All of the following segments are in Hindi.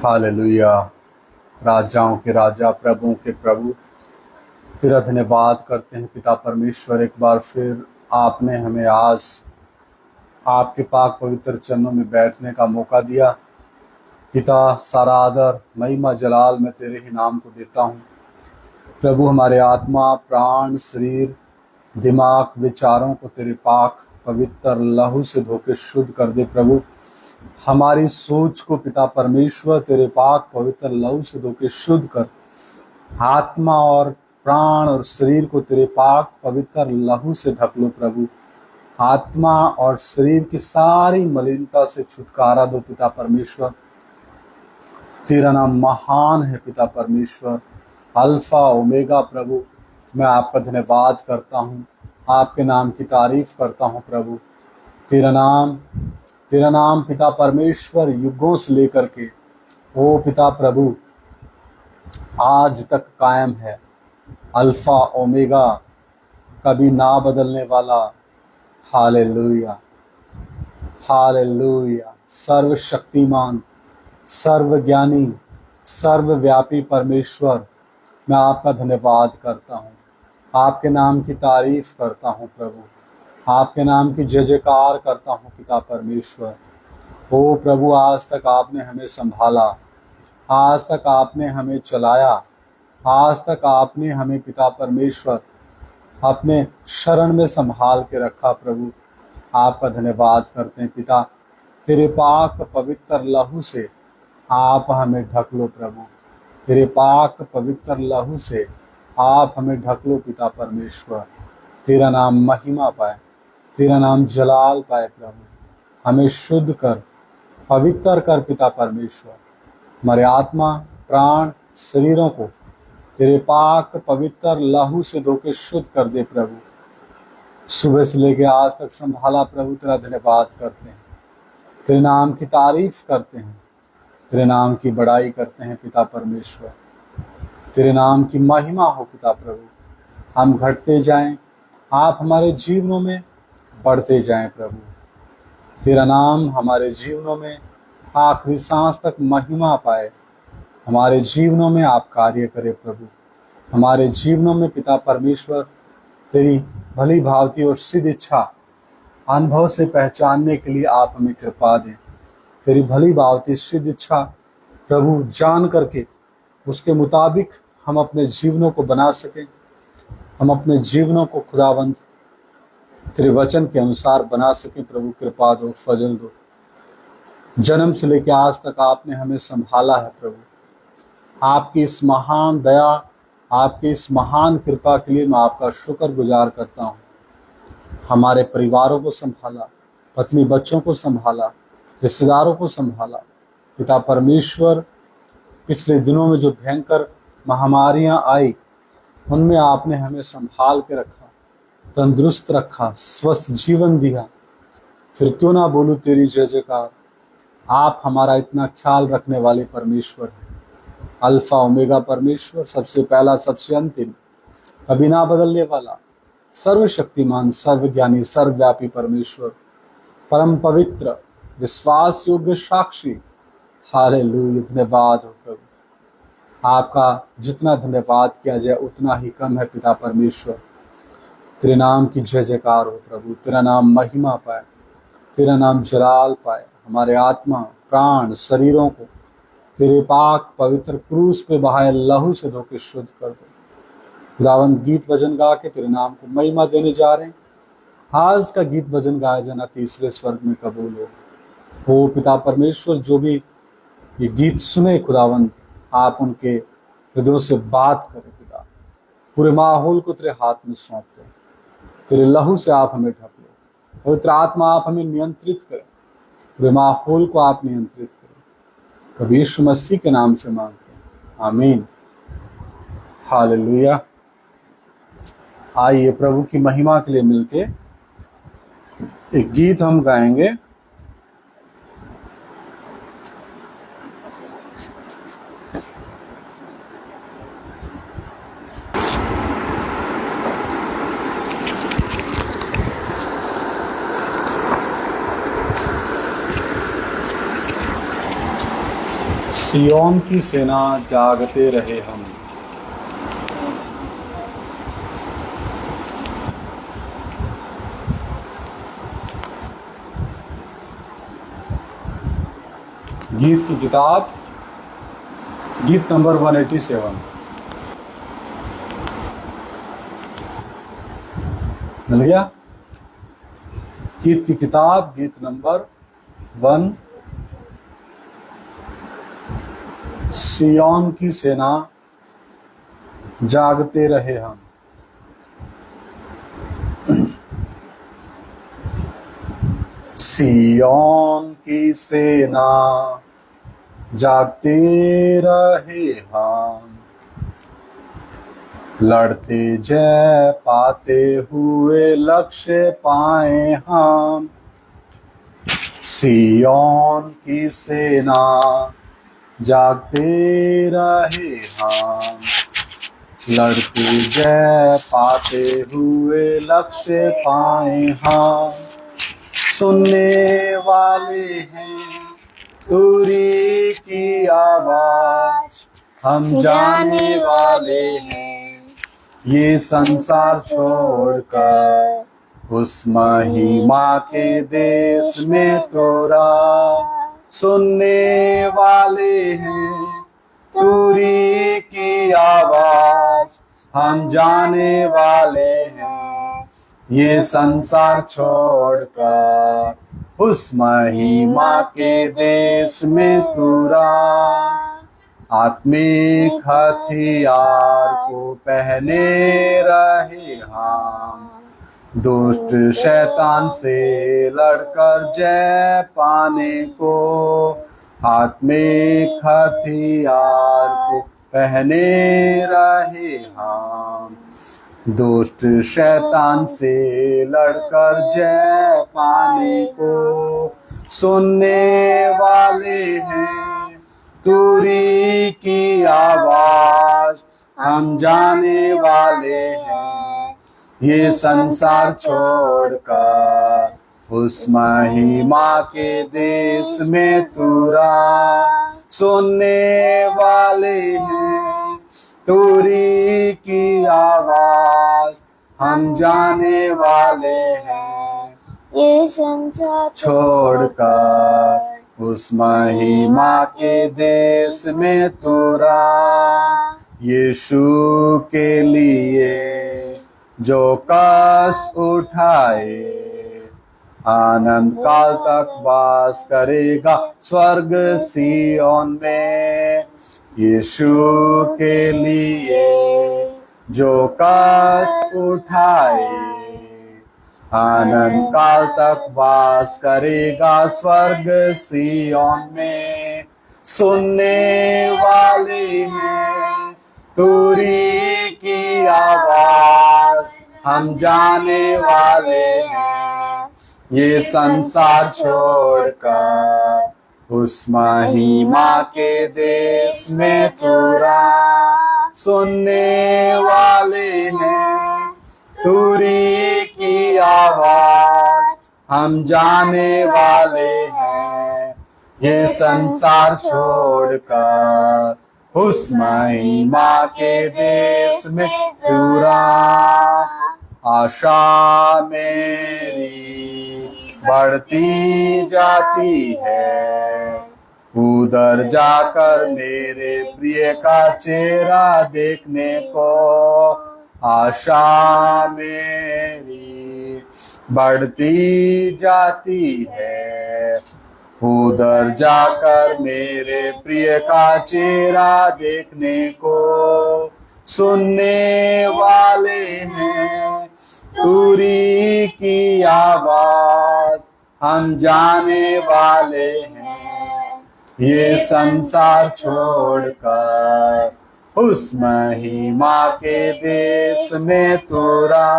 हालेलुया। राजाओं के राजा, प्रभुओं के प्रभु, तेरा धन्यवाद करते हैं पिता परमेश्वर। एक बार फिर आपने हमें आज आपके पाक पवित्र चरणों में बैठने का मौका दिया। पिता, सारा आदर, महिमा, जलाल मैं तेरे ही नाम को देता हूँ। प्रभु, हमारे आत्मा, प्राण, शरीर, दिमाग, विचारों को तेरे पाक पवित्र लहू से धोके शुद्ध कर दे। प्रभु, हमारी सोच को पिता परमेश्वर तेरे पाक पवित्र लहू से धोके शुद्ध कर। आत्मा और प्राण और शरीर को तेरे पाक पवित्र लहू से ढक लो। प्रभु, आत्मा और शरीर की सारी मलिनता से छुटकारा दो पिता परमेश्वर। तेरा नाम महान है पिता परमेश्वर, अल्फा ओमेगा। प्रभु, मैं आपका धन्यवाद करता हूँ, आपके नाम की तारीफ करता हूँ। प्रभु, तेरा नाम पिता परमेश्वर युगों से लेकर के ओ पिता प्रभु आज तक कायम है। अल्फा ओमेगा, कभी ना बदलने वाला। Hallelujah, hallelujah. सर्वशक्तिमान, सर्वज्ञानी, सर्वव्यापी परमेश्वर, मैं आपका धन्यवाद करता हूँ, आपके नाम की तारीफ करता हूँ। प्रभु, आपके नाम की जय जयकार करता हूँ पिता परमेश्वर। ओ प्रभु, आज तक आपने हमें संभाला, आज तक आपने हमें चलाया, आज तक आपने हमें पिता परमेश्वर अपने शरण में संभाल के रखा। प्रभु, आपका धन्यवाद करते हैं पिता। तेरे पाक पवित्र लहू से आप हमें ढक लो। प्रभु, तेरे पाक पवित्र लहू से आप हमें ढक लो पिता परमेश्वर। तेरा नाम महिमा पाए, तेरा नाम जलाल पाए। प्रभु, हमें शुद्ध कर, पवित्र कर पिता परमेश्वर। हमारे आत्मा, प्राण, शरीरों को तेरे पाक पवित्र लहू से धोके शुद्ध कर दे। प्रभु, सुबह से लेके आज तक संभाला। प्रभु, तेरा धन्यवाद करते हैं, तेरे नाम की तारीफ करते हैं, तेरे नाम की बड़ाई करते हैं पिता परमेश्वर। तेरे नाम की महिमा हो पिता प्रभु। हम घटते जाएं, आप हमारे जीवनों में बढ़ते जाएं। प्रभु, तेरा नाम हमारे जीवनों में आखिरी सांस तक महिमा पाए। हमारे जीवनों में आप कार्य करें। प्रभु, हमारे जीवनों में पिता परमेश्वर तेरी भली भावती और सिद्ध इच्छा अनुभव से पहचानने के लिए आप हमें कृपा दें। तेरी भली भावती सिद्ध इच्छा प्रभु जान करके उसके मुताबिक हम अपने जीवनों को बना सकें, हम अपने जीवनों को खुदावंद तेरे वचन के अनुसार बना सकें। प्रभु, कृपा दो, फजल दो। जन्म से लेकर आज तक आपने हमें संभाला है। प्रभु, आपकी इस महान दया, आपकी इस महान कृपा के लिए मैं आपका शुक्रगुजार करता हूँ। हमारे परिवारों को संभाला, पत्नी बच्चों को संभाला, रिश्तेदारों को संभाला। पिता परमेश्वर, पिछले दिनों में जो भयंकर महामारियां आई उनमें आपने हमें संभाल के रखा, तंदुरुस्त रखा, स्वस्थ जीवन दिया। फिर क्यों ना बोलूं तेरी जय जयकार। आप हमारा इतना ख्याल रखने वाले परमेश्वर हैं, अल्फा ओमेगा परमेश्वर, सबसे पहला सबसे अंतिम, कभी ना बदलने वाला, सर्वशक्तिमान, सर्वज्ञानी, सर्वव्यापी परमेश्वर, परम पवित्र, विश्वास योग्य साक्षी। हालेलुया। धन्यवाद हो प्रभु, आपका जितना धन्यवाद किया जाए उतना ही कम है पिता परमेश्वर। तेरे नाम की जय जयकार हो प्रभु, तेरा नाम महिमा पाए, तेरा नाम जलाल पाए। हमारे आत्मा, प्राण, शरीरों को तेरे पाक पवित्र क्रूस पे बहाए लहू से धोके शुद्ध कर दो। खुदावंद, गीत भजन गा के तेरे नाम को महिमा देने जा रहे हैं। आज का गीत भजन गाया जाना तीसरे स्वर्ग में कबूल हो। ओ पिता परमेश्वर, जो भी ये गीत सुने खुदावंद, आप उनके हृदयों से बात करें पिता। पूरे माहौल को तेरे हाथ में सौंपते हैं, तेरे लहू से आप हमें ढक लो। पवित्र आत्मा, आप हमें नियंत्रित करें, पूरे माहौल को आप नियंत्रित करें। प्रभु यीशु मसीह के नाम से मांगते हैं, आमीन। हालेलुया। आइए प्रभु की महिमा के लिए मिलके एक गीत हम गाएंगे। सियोन की सेना जागते रहे हम। गीत की किताब, गीत नंबर 187। मिल गया? गीत की किताब, गीत नंबर 1। सियोन की सेना जागते रहे हम। सियोन की सेना जागते रहे हम, लड़ते जय पाते हुए लक्ष्य पाए हम। सियोन की सेना जागते रहे हम, लड़ते जय पाते हुए लक्ष्य पाए हम। सुनने वाले हैं तुरी की आवाज, हम जाने वाले हैं ये संसार छोड़कर उस महिमा के देश में तोरा। सुनने वाले हैं तुरी की आवाज, हम जाने वाले हैं ये संसार छोड़कर उस महिमा के देश में तोरा। आत्मिक हथियार को पहने रहे हम, दुष्ट शैतान से लड़कर जय पाने को। आत्मिक हथियार को पहने रहे हम, दुष्ट शैतान से लड़कर जय पाने को। सुनने वाले हैं तुरी की आवाज, हम जाने वाले हैं ये संसार छोड़कर उस महिमा के देश में तुरा। सुनने वाले हैं तुरी की आवाज, हम जाने वाले हैं ये संसार छोड़कर उस महिमा के देश में तोरा। यीशु के लिए जो कष्ट उठाए, आनंद काल तक वास करेगा स्वर्ग सियोन में। यीशु के लिए जो कष्ट उठाए, आनंद काल तक वास करेगा स्वर्ग सियोन में। सुनने वाले हैं तुरी की आवाज, हम जाने वाले हैं ये संसार छोड़कर उस महिमा के देश में तोरा। सुनने वाले हैं तुरी की आवाज, हम जाने वाले हैं ये संसार छोड़कर उस महिमा के देश में तोरा। आशा मेरी बढ़ती जाती है, उधर जाकर मेरे प्रिय का चेहरा देखने को। आशा मेरी बढ़ती जाती है, उधर जाकर मेरे प्रिय का चेहरा देखने को। सुनने वाले हैं तुरी की आवाज, हम जाने वाले हैं ये संसार छोड़कर उस महिमा के देश में तोरा।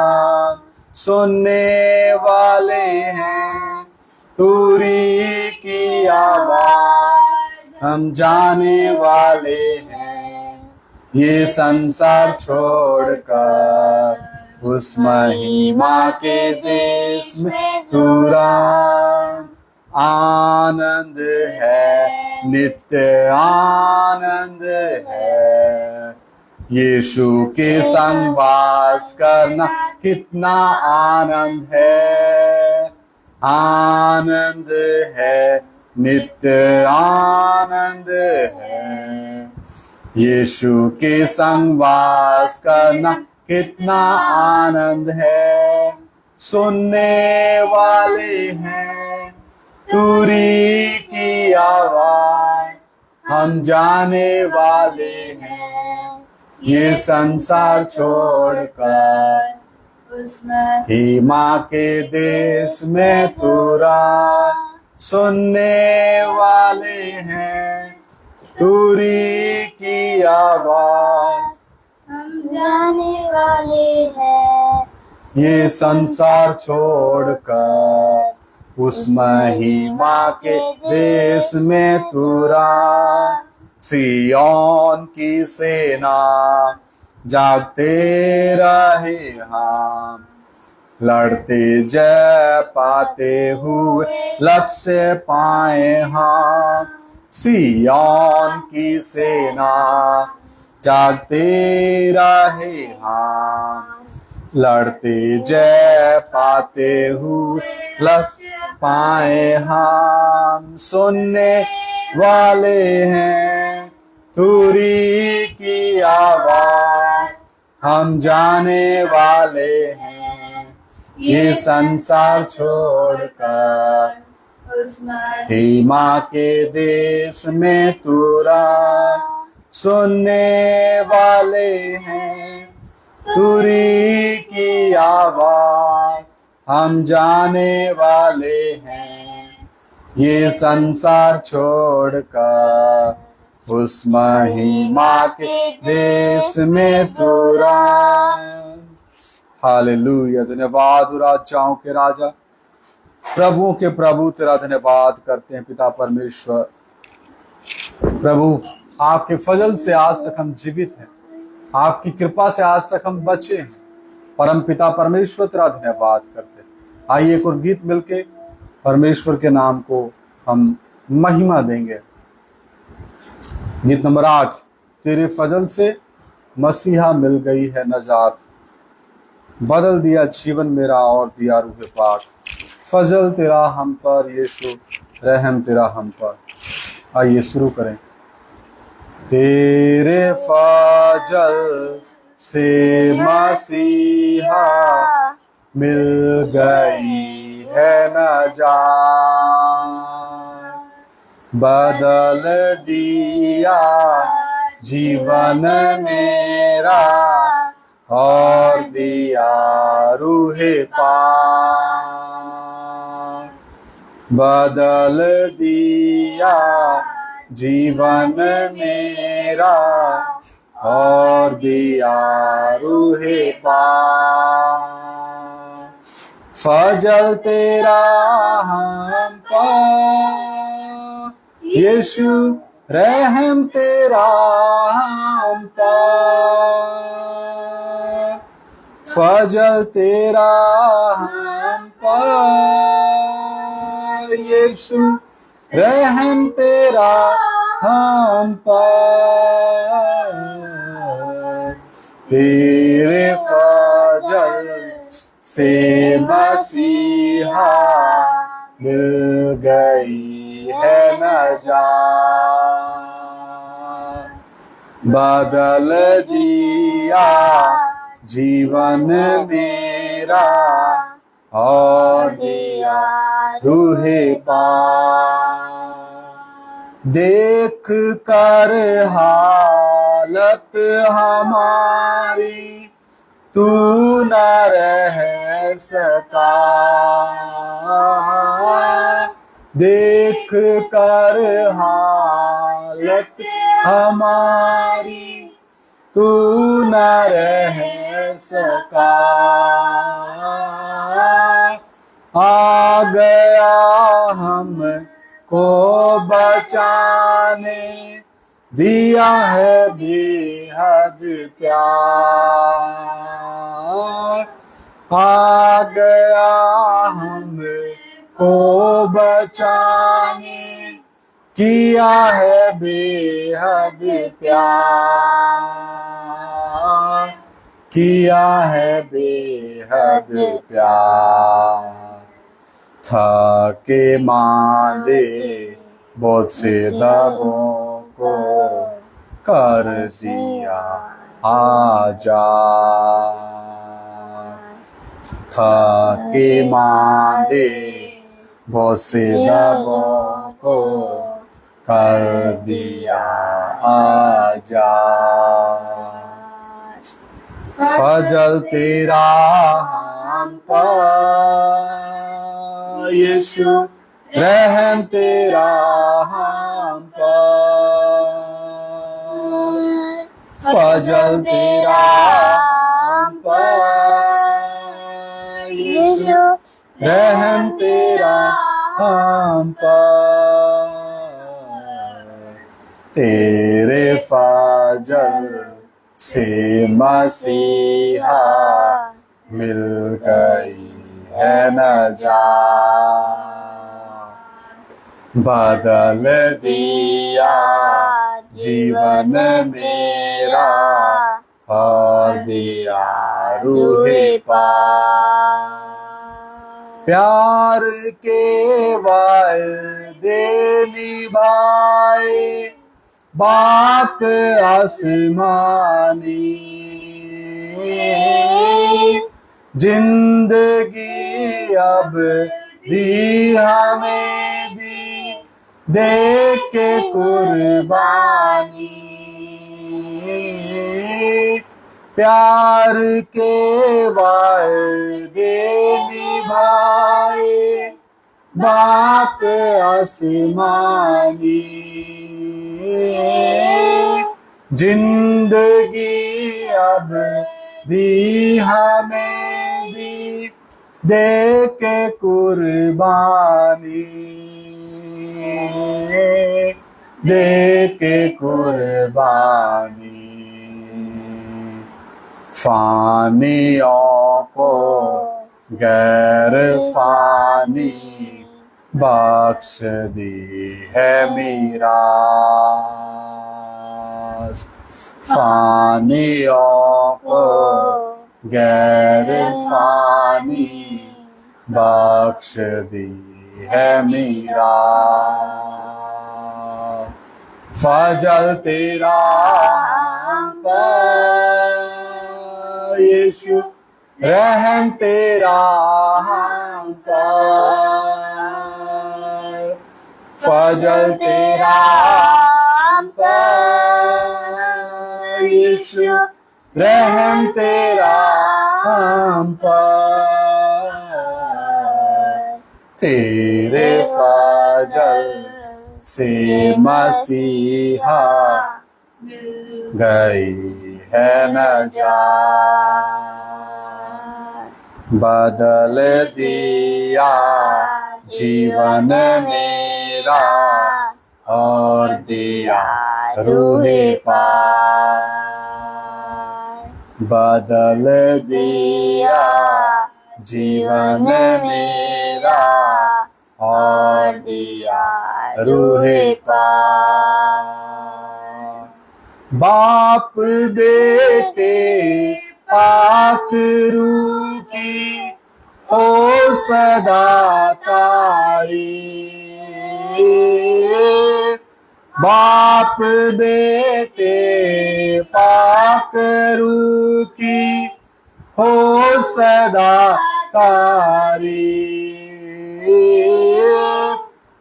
सुनने वाले हैं तुरी की आवाज, हम जाने वाले हैं ये संसार छोड़कर उस महिमा के देश में तोरा। आनंद है, नित्य आनंद है। यीशु के संग वास करना कितना आनंद है, आनंद है, नित्य आनंद है। यीशु के संग वास करना कितना आनंद है। सुनने वाले हैं तुरी की आवाज, हम जाने वाले हैं ये संसार छोड़कर उस महिमा के देश में तुरा। सुनने वाले हैं तुरी की आवाज, हम जाने वाले हैं ये संसार छोड़कर उस महिमा के देश में तुरा। सिय्योन की सेना जागते रहे हम, लड़ते जय पाते हुए लक्ष्य पाए हम। सिय्योन की सेना जागते रहे हम, लड़ते जय पाते हुए लक्ष्य पाए हम। सुनने वाले हैं तुरी की आवाज, हम जाने वाले हैं ये संसार छोड़कर उस महिमा के देश में तुरा। सुनने वाले हैं तुरी की आवाज, हम जाने वाले हैं ये संसार छोड़कर उस महिमा के देश में तुरा। हालेलुया। धन्यवाद राजाओं के राजा, प्रभुओं के प्रभु, तेरा धन्यवाद करते हैं पिता परमेश्वर। प्रभु, आपके फजल से आज तक हम जीवित हैं, आपकी कृपा से आज तक हम बचे हैं। परम पिता परमेश्वर, तेरा धन्यवाद करते हैं। आइए एक और गीत मिलके परमेश्वर के नाम को हम महिमा देंगे। गीत नंबर 8। तेरे फजल से मसीहा मिल गई है नजात, बदल दिया जीवन मेरा और दिया रूह पाक। फजल तेरा हम पर यीशु, रहम तेरा हम पर। आइए शुरू करें। तेरे फजल से मसीहा मिल गई है नजात, बदल दिया जीवन मेरा और दिया रूहे पाक। बदल दिया जीवन मेरा और दिया रूहे पाक। फजल तेरा हम पर यीशु, रहम तेरा हम पर। फजल तेरा हम पर यीशु, रहम तेरा हम पर। तेरे फजल से मसीहा मिल गई है नजात, बदल दिया जीवन मेरा और दिया रूहे पाक। देख कर हालत हमारी तू न रह सका, देख कर हालत हमारी तू न रह सका। आ गया हमको बचाने, दिया है बेहद प्यार। आ गया हमको को बचाने किया है बेहद प्यार, किया है बेहद प्यार। थके मांदे बहुत से दबों को कर दिया आजाद। थके मांदे बहुत से दबों को कर दिया आजाद। फजल तेरा हम पर यीशु, रहम तेरा हम पर। फजल तेरा हम पर यीशु, रहम तेरा हम पर। तेरे फजल से मसीहा मिल गई है नजात। बदल दिया जीवन मेरा और दिया रूहे पार। प्यार के वायदे निभाए बाप आसमानी, जिंदगी अब दी हमें दी दे के कुर्बानी। प्यार के वायदे निभाए बाप आसमानी, जिंदगी अब दी हमें दी दे के कुर्बानी, दे के कुर्बानी। फानियों को गैर फानी बख्श दी है मीरास। फानियों को गैर फानी बख्श दी है मीरास। फजल तेरा हम पर यीशु, रहम तेरा हम पर। फजल तेरा हम पर यीशु, रहम तेरा हम पर। तेरे फजल से मसीहा गई है नजात। बदल दिया जीवन मेरा और दिया रूहे पार। बदल दिया जीवन मेरा और दिया रूहे पार। बाप बेटे पाक रूह की हो सदा तारीफ। बाप बेटे पाक रूह की हो सदा तारीफ।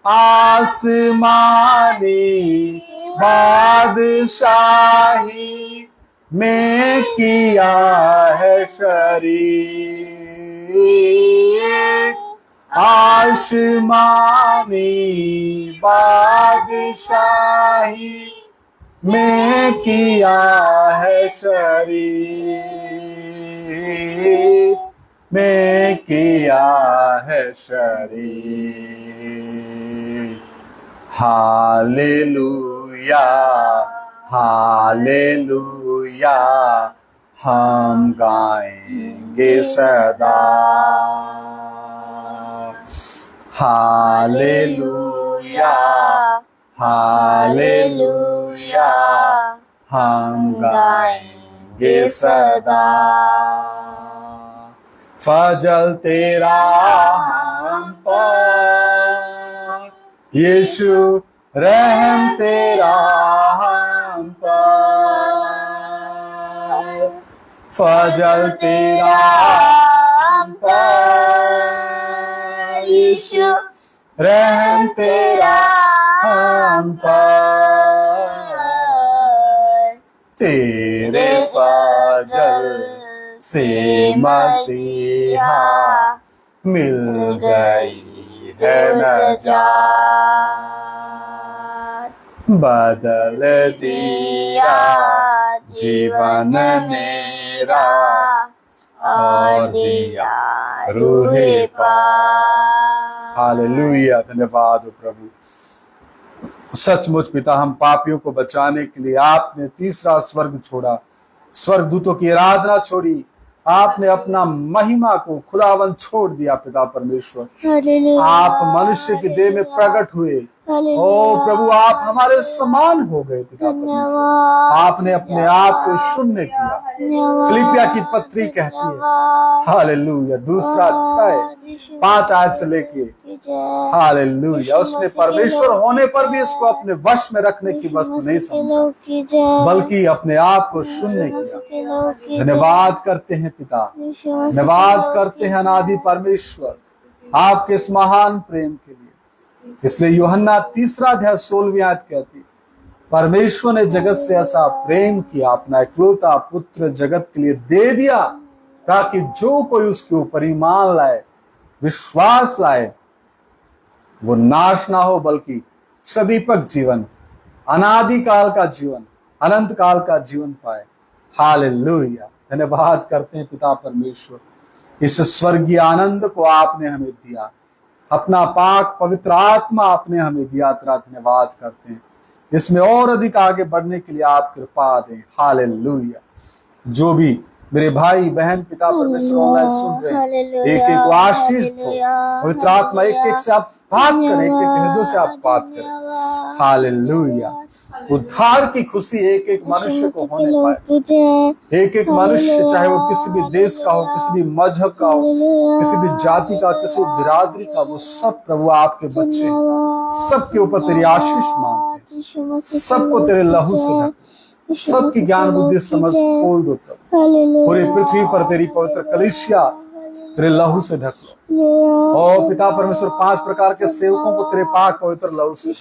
आसमानी बादशाही में किया है शरीक। आसमानी बादशाही में किया है शरीक, में किया है शरीक। हालेलुया हालेलुया हम गाएंगे सदा। हालेलुया हालेलुया हम गाएंगे सदा। फजल तेरा हम पर, यीशु रहम तेरा हम पर। फजल तेरा हम पर, यीशु रहम तेरा हम पर। तेरे फजल से मसीहा मिल गई है नजात। बदल दिया जीवन मेरा और दिया रूहे पाक। हालेलुया, धन्यवाद हो प्रभु। सचमुच पिता, हम पापियों को बचाने के लिए आपने तीसरा स्वर्ग छोड़ा, स्वर्गदूतों की आराधना छोड़ी, आपने अपना महिमा को खुदावन छोड़ दिया पिता परमेश्वर। आप मनुष्य की देह में प्रकट हुए। ओ प्रभु, आप हमारे समान हो गए पिता परमेश्वर। आपने अपने आप को शून्य किया। फिलिपिया की पत्री कहती है, हालेलुया, 2 अध्याय 5 आयत से लेके, हालेलुया, उसने परमेश्वर होने पर भी इसको अपने वश में रखने की वस्तु नहीं समझा, बल्कि अपने आप को शून्य किया। धन्यवाद करते हैं पिता, धन्यवाद करते हैं अनादि परमेश्वर आपके इस महान प्रेम के लिए। इसलिए यूहन्ना 3 अध्याय 16 आयत कहती है, परमेश्वर ने जगत से ऐसा प्रेम किया, अपना इकलौता पुत्र जगत के लिए दे दिया, ताकि जो कोई उसके ऊपर ईमान लाए, विश्वास लाए, वो नाश ना हो बल्कि सदीपक जीवन, अनादि काल का जीवन, अनंत काल का जीवन पाए। हालेलुया, धन्यवाद करते हैं पिता परमेश्वर, इस स्वर्गीय आनंद को आपने हमें दिया, अपना पाक पवित्र आत्मा आपने हमें दिया। तेरा धन्यवाद करते हैं, इसमें और अधिक आगे बढ़ने के लिए आप कृपा दें। हालेलुया। जो भी मेरे भाई बहन पिता परमेश्वर ऑनलाइन सुन रहे हैं, एक एक को आशीष दो, पवित्र आत्मा एक एक से आप बात करें, एक एक हृदय से आप बात करें। हालेलुया। उद्धार की खुशी एक एक मनुष्य को होने पाए, एक एक मनुष्य, चाहे वो किसी भी देश का हो, किसी भी मजहब का हो, किसी भी जाति का, किसी भी बिरादरी का, वो सब प्रभु आपके बच्चे हैं। सबके ऊपर तेरी आशीष मांगते हैं, सबको तेरे लहू से ढक, सबकी ज्ञान बुद्धि समझ खोल दो प्रभु। पूरी पृथ्वी पर तेरी पवित्र कलीसिया तेरे लहू से ढक लो। ओ पिता परमेश्वर, 5 प्रकार के सेवकों को तेरे पाक पवित्र लहू से,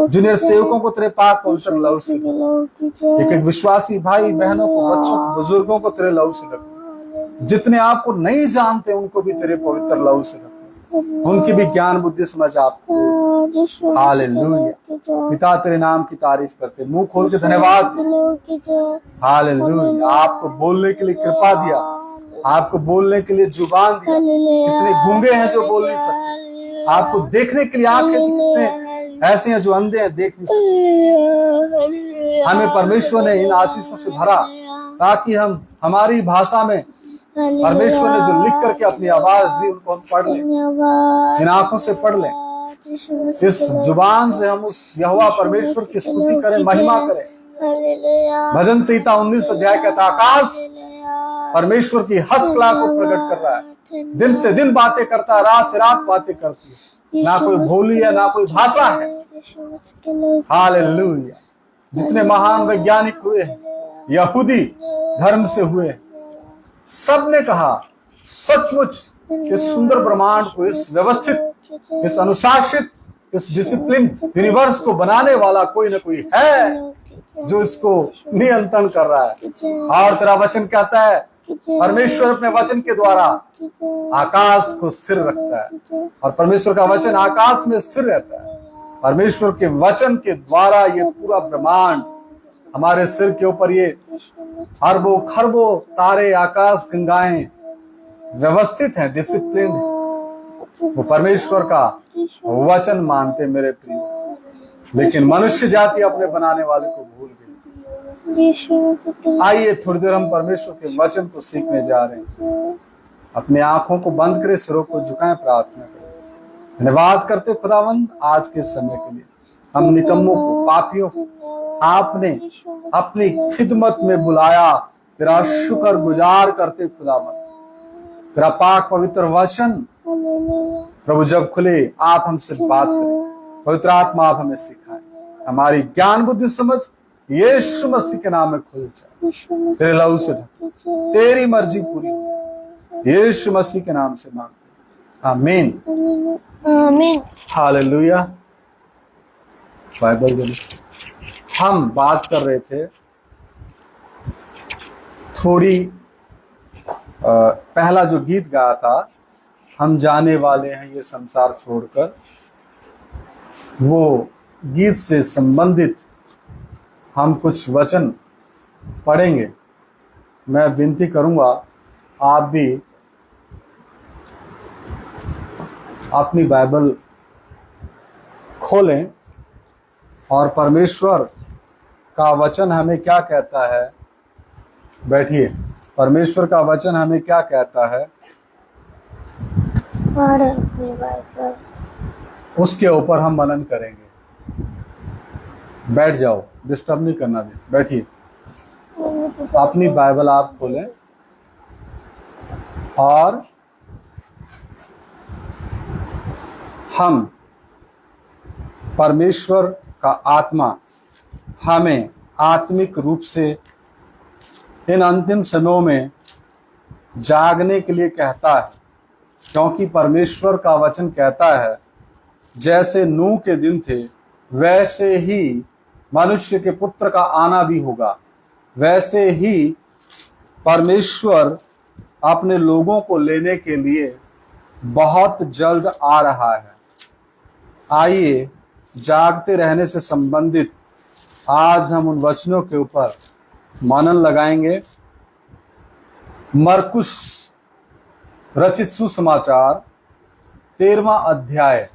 जूनियर सेवकों को तेरे पाक पवित्र लहू से, एक एक विश्वासी भाई बहनों को, बच्चों को, बुजुर्गों को तेरे लहू से ढक। जितने आपको नहीं जानते उनको भी तेरे पवित्र लहू से ढक, उनकी भी ज्ञान बुद्धि समझ आपको। हालेलुया। पिता तेरे नाम की तारीफ करते, मुंह खोल के धन्यवाद। हालेलुया। आपको बोलने के लिए कृपा दिया, आपको बोलने के लिए जुबान दिया। कितने गूंगे हैं जो बोल नहीं सकते, आपको देखने के लिए आंखें, कितने ऐसे हैं जो अंधे हैं, देख नहीं सकते। हमें परमेश्वर ने इन आशीषों से भरा, ताकि हम हमारी भाषा में परमेश्वर ने जो लिख करके अपनी आवाज दी उनको हम पढ़ लें, इन आंखों से पढ़ लें, इस जुबान से हम उस यहोवा परमेश्वर की स्तुति करें, महिमा करें। भजन संहिता 19 अध्याय कहता, आकाश परमेश्वर की हस्तकला को प्रकट कर रहा है, दिन से दिन बातें करता है, रात से रात बातें करती है, ना कोई बोली है ना कोई भाषा है। हालेलुया। जितने महान वैज्ञानिक हुए, यहूदी धर्म से हुए, सब ने कहा सचमुच इस सुंदर ब्रह्मांड को, इस व्यवस्थित, इस अनुशासित, इस डिसिप्लिन यूनिवर्स को बनाने वाला कोई ना कोई है जो इसको नियंत्रण कर रहा है। और तेरा वचन कहता है, परमेश्वर अपने वचन के द्वारा आकाश को स्थिर रखता है, और परमेश्वर का वचन आकाश में स्थिर रहता है। परमेश्वर के वचन के द्वारा ये पूरा ब्रह्मांड हमारे सिर के ऊपर, ये अरबों खरबों तारे, आकाश गंगाएं व्यवस्थित हैं, डिसिप्लिन है। वो परमेश्वर का वचन मानते मेरे प्रिय, लेकिन मनुष्य जाति अपने बनाने वाले को भूल गई। आइए थोड़ी देर हम परमेश्वर के वचन को सीखने जा रहे हैं। अपने आंखों को बंद करें, सिरों को झुकाएं, प्रार्थना करें। धन्यवाद करते खुदावंद आज के समय के लिए। हम निकम्मों को, पापियों को आपने अपनी खिदमत में बुलाया, तेरा शुक्र गुजार करते खुदावंद। तेरा पाक पवित्र वचन प्रभु जब खुले, आप हमसे बात करें, पवित्र आत्मा आप हमें सिखाएं, हमारी ज्ञान बुद्धि समझ यीशु मसीह के नाम में खुल जाए, तेरे लहू से ढके, तेरी मर्जी पूरी हो, यीशु मसीह के नाम से मांगते, आमीन आमीन। हालेलुया। बाइबल बोलो। हम बात कर रहे थे थोड़ी पहला जो गीत गाया था, हम जाने वाले हैं ये संसार छोड़कर, वो गीत से संबंधित हम कुछ वचन पढ़ेंगे। मैं विनती करूंगा आप भी अपनी बाइबल खोलें और परमेश्वर का वचन हमें क्या कहता है। बैठिए, परमेश्वर का वचन हमें क्या कहता है पढ़ अपनी बाइबल, उसके ऊपर हम मनन करेंगे। बैठ जाओ, डिस्टर्ब नहीं करना भी, बैठिए। अपनी बाइबल आप खोलें और हम परमेश्वर का आत्मा हमें आत्मिक रूप से इन अंतिम समयों में जागने के लिए कहता है, क्योंकि परमेश्वर का वचन कहता है जैसे नूह के दिन थे वैसे ही मनुष्य के पुत्र का आना भी होगा। वैसे ही परमेश्वर अपने लोगों को लेने के लिए बहुत जल्द आ रहा है। आइए जागते रहने से संबंधित आज हम उन वचनों के ऊपर मनन लगाएंगे। मरकुस रचित सुसमाचार 13वां अध्याय,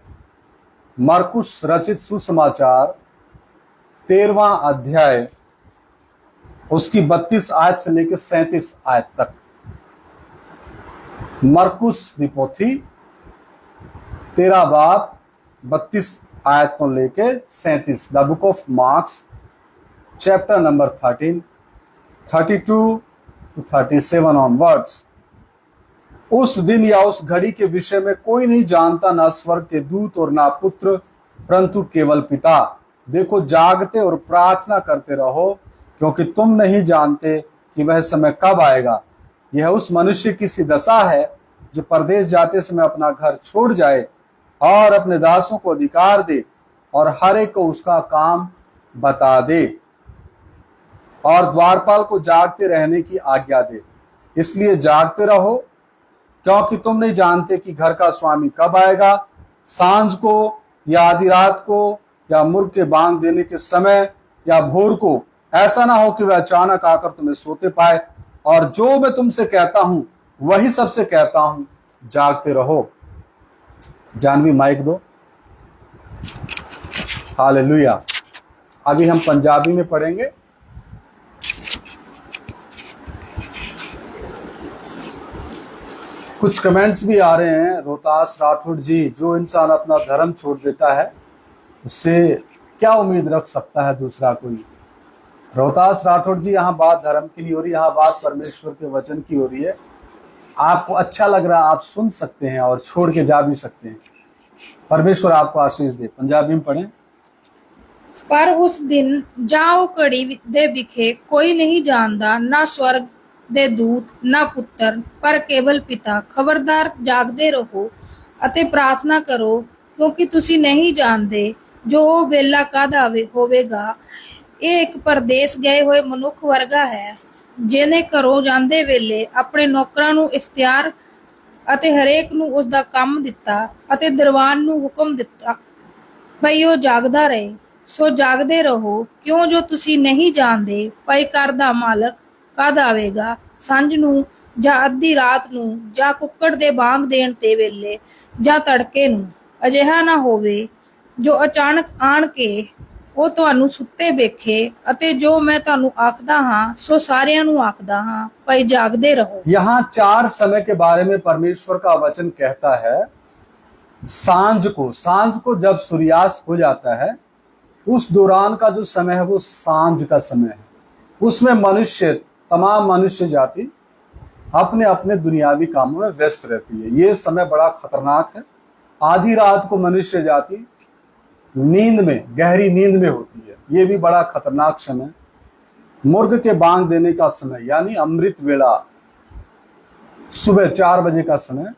मरकुस रचित सुसमाचार 13वां अध्याय, उसकी 32 आयत से लेकर 37 आयत तक। मरकुस की पोथी 13 बाब 32 आयतों लेके 37, the book of marks chapter number 13, 32 to 37 onwards. उस दिन या उस घड़ी के विषय में कोई नहीं जानता, ना स्वर्ग के दूत और ना पुत्र, परंतु केवल पिता। देखो जागते और प्रार्थना करते रहो, क्योंकि तुम नहीं जानते कि वह समय कब आएगा। यह उस मनुष्य की सी दशा है जो परदेश जाते समय अपना घर छोड़ जाए और अपने दासों को अधिकार दे और हर एक को उसका काम बता दे और द्वारपाल को जागते रहने की आज्ञा दे। इसलिए जागते रहो, क्योंकि तुम नहीं जानते कि घर का स्वामी कब आएगा, सांझ को या आधी रात को या मुर्ग के बांग देने के समय या भोर को। ऐसा ना हो कि वह अचानक आकर तुम्हें सोते पाए। और जो मैं तुमसे कहता हूं वही सबसे कहता हूं, जागते रहो। जानवी माइक दो। हालेलुया। अभी हम पंजाबी में पढ़ेंगे। कुछ कमेंट्स भी आ रहे हैं। रोहतास राठौड़ जी, जो इंसान अपना धर्म छोड़ देता है उससे क्या उम्मीद रख सकता है दूसरा कोई। रोहतास राठौड़ जी, यहाँ बात धर्म की नहीं हो रही, यहाँ बात परमेश्वर के वचन की हो रही है। आपको अच्छा लग रहा है, आप सुन सकते हैं और छोड़ के जा भी सकते हैं। परमेश्वर आपको आशीष दे। पंजाबी में पढ़ें। पर उस दिन जाओ घड़ी दे विखे कोई नहीं जानदा, ना स्वर्ग दे दूत ना पुत्र, पर केवल पिता। खबरदार जागदे रहो ਅਤੇ प्रार्थना करो, क्योंकि तुसी नहीं जानते जो ਉਹ ਵੇਲਾ ਕਦ ਹੋਵੇਗਾ। ਇਹ ਇੱਕ ਪਰਦੇਸ ਗਏ ਹੋਏ ਮਨੁੱਖ ਵਰਗਾ ਹੈ, ਜਿਹਨੇ ਘਰੋਂ ਜਾਂਦੇ ਵੇਲੇ ਆਪਣੇ ਨੌਕਰਾਂ ਨੂੰ ਇਖਤਿਆਰ ਅਤੇ ਹਰੇਕ ਨੂੰ ਉਸ ਦਾ ਕੰਮ ਦਿੱਤਾ ਅਤੇ ਦਰਬਾਨ ਨੂੰ ਹੁਕਮ ਦਿੱਤਾ ਭਈ ਉਹ ਜਾਗਦਾ ਰਹੇ। ਸੋ ਜਾਗਦੇ ਰਹੋ, ਕਿਉਂ ਜੋ ਤੁਸੀਂ ਨਹੀਂ ਜਾਣਦੇ ਭਈ ਘਰ ਦਾ ਮਾਲਕ ਕਦ ਆਵੇਗਾ, ਸੰਝ ਨੂੰ ਜਾਂ ਅੱਧੀ ਰਾਤ ਨੂੰ ਜਾਂ ਕੁੱਕੜ ਦੇ ਬਾਂਗ ਦੇਣ ਤੇ ਵੇਲੇ ਜਾਂ ਤੜਕੇ ਨੂੰ। ਅਜਿਹਾ ਨਾ ਹੋਵੇ ਜੋ ਅਚਾਨਕ ਆਣ ਕੇ ਉਹ ਤੁਹਾਨੂੰ ਸੁੱਤੇ ਵੇਖੇ। ਅਤੇ ਜੋ ਮੈਂ ਤੁਹਾਨੂੰ ਆਖਦਾ ਹਾਂ ਸੋ ਸਾਰਿਆਂ ਨੂੰ ਆਖਦਾ ਹਾਂ, ਭਈ ਜਾਗਦੇ रहो। यहाँ 4 समय के बारे में परमेश्वर का वचन कहता है। सांझ को जब सूर्यास्त हो जाता है, उस दौरान का जो समय है वो सांझ का समय है। उसमें तमाम मनुष्य जाति अपने अपने दुनियावी कामों में व्यस्त रहती है। ये समय बड़ा खतरनाक है। आधी रात को मनुष्य जाति गहरी नींद में होती है। ये भी बड़ा खतरनाक समय। मुर्ग के बांग देने का समय यानी अमृत वेला, सुबह 4 बजे का समय,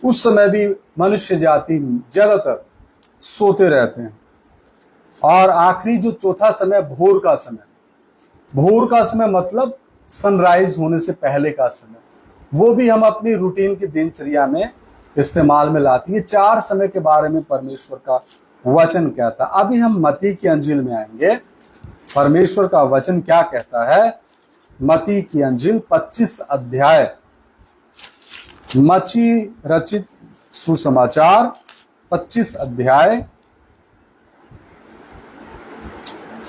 उस समय भी मनुष्य जाति ज्यादातर सोते रहते हैं। और आखिरी जो चौथा समय, भोर का समय मतलब सनराइज होने से पहले का समय, वो भी हम अपनी रूटीन की दिनचर्या में इस्तेमाल में लाती है। 4 समय के बारे में परमेश्वर का वचन कहता है। अभी हम मत्ती की अंजील में आएंगे। परमेश्वर का वचन क्या कहता है? मत्ती की अंजील 25 अध्याय, मत्ती रचित सुसमाचार 25 अध्याय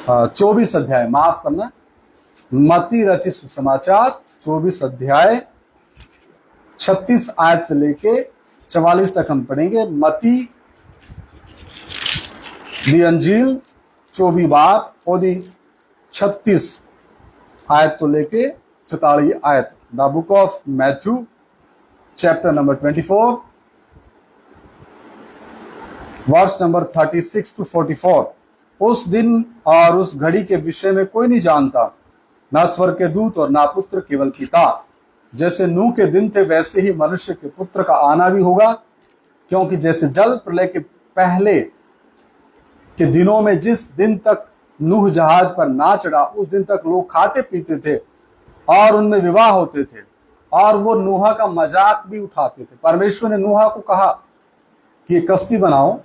24 अध्याय, माफ करना, मत्ती रचित सुसमाचार 24 अध्याय 36 आयत से लेके 44 तक हम पढ़ेंगे। मत्ती दी अंजील 24 बार और दी 36 आयत तो लेके 44 आयत। The book of Matthew chapter number 24 verse number 36 to 44। उस दिन और उस घड़ी के विषय में कोई नहीं जानता, ना स्वर्ग के दूत और ना पुत्र, केवल पिता। जैसे नूह के दिन थे वैसे ही मनुष्य के पुत्र का आना भी होगा। क्योंकि जैसे जल प्रलय के पहले के दिनों में जिस दिन तक नूह जहाज पर ना चढ़ा, उस दिन तक लोग खाते पीते थे और उनमें विवाह होते थे और वो नूह का मजाक भी उठाते थे। परमेश्वर ने नूह को कहा कि एक कश्ती बनाओ।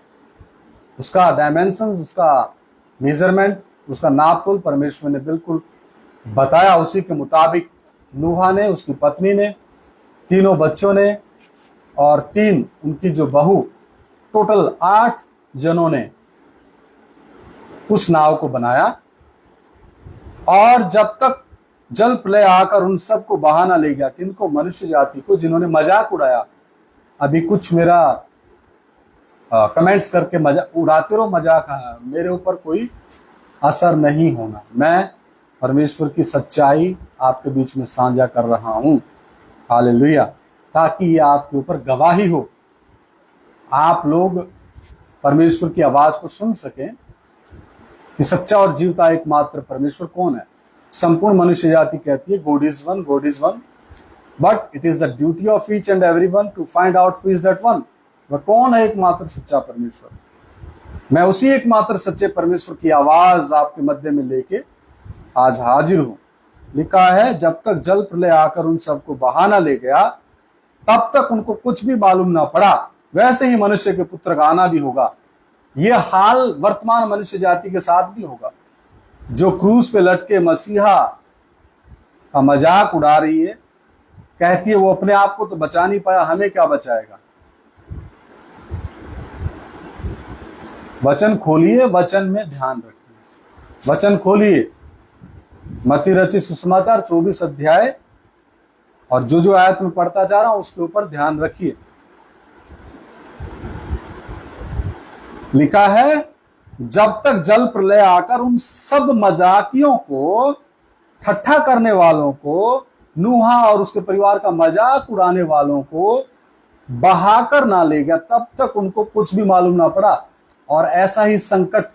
उसका डायमेंशंस, उसका मेजरमेंट, उसका नापतोल परमेश्वर ने बिल्कुल बताया। उसी के मुताबिक नूह ने, उसकी पत्नी ने, तीनों बच्चों ने और 3 उनकी जो बहू, टोटल 8 जनों ने उस नाव को बनाया। और जब तक जल प्रलय आकर उन सबको बहा ना ले गया, किनको? मनुष्य जाति को, जिन्होंने मजाक उड़ाया। अभी कुछ मेरा कमेंट्स करके मजाक उड़ाते रहो, मजाक, मेरे ऊपर कोई असर नहीं होना। मैं परमेश्वर की सच्चाई आपके बीच में साझा कर रहा हूं, हालेलुया, ताकि ये आपके ऊपर गवाही हो, आप लोग परमेश्वर की आवाज को सुन सकें कि सच्चा और जीवता एकमात्र परमेश्वर कौन है। संपूर्ण मनुष्य जाति कहती है God is one, but it is the duty of each and everyone to find out who is that one. वह कौन है एकमात्र सच्चा परमेश्वर? मैं उसी एकमात्र सच्चे परमेश्वर की आवाज आपके मध्य में लेके आज हाजिर हूं। लिखा है, जब तक जल प्रलय आकर उन सबको बहाना ले गया, तब तक उनको कुछ भी मालूम ना पड़ा। वैसे ही मनुष्य के पुत्र का आना भी होगा। यह हाल वर्तमान मनुष्य जाति के साथ भी होगा, जो क्रूस पे लटके मसीहा का मजाक उड़ा रही है। कहती है वो अपने आप को तो बचा नहीं पाया, हमें क्या बचाएगा। वचन खोलिए, वचन में ध्यान रखिए। वचन खोलिए, मत्ती रचित सुसमाचार 24 अध्याय, और जो आयत में पढ़ता जा रहा हूं उसके ऊपर ध्यान रखिए। लिखा है, जब तक जल प्रलय आकर उन सब मजाकियों को, ठट्ठा करने वालों को, नूह और उसके परिवार का मजाक उड़ाने वालों को बहाकर ना ले गया, तब तक उनको कुछ भी मालूम ना पड़ा। और ऐसा ही संकट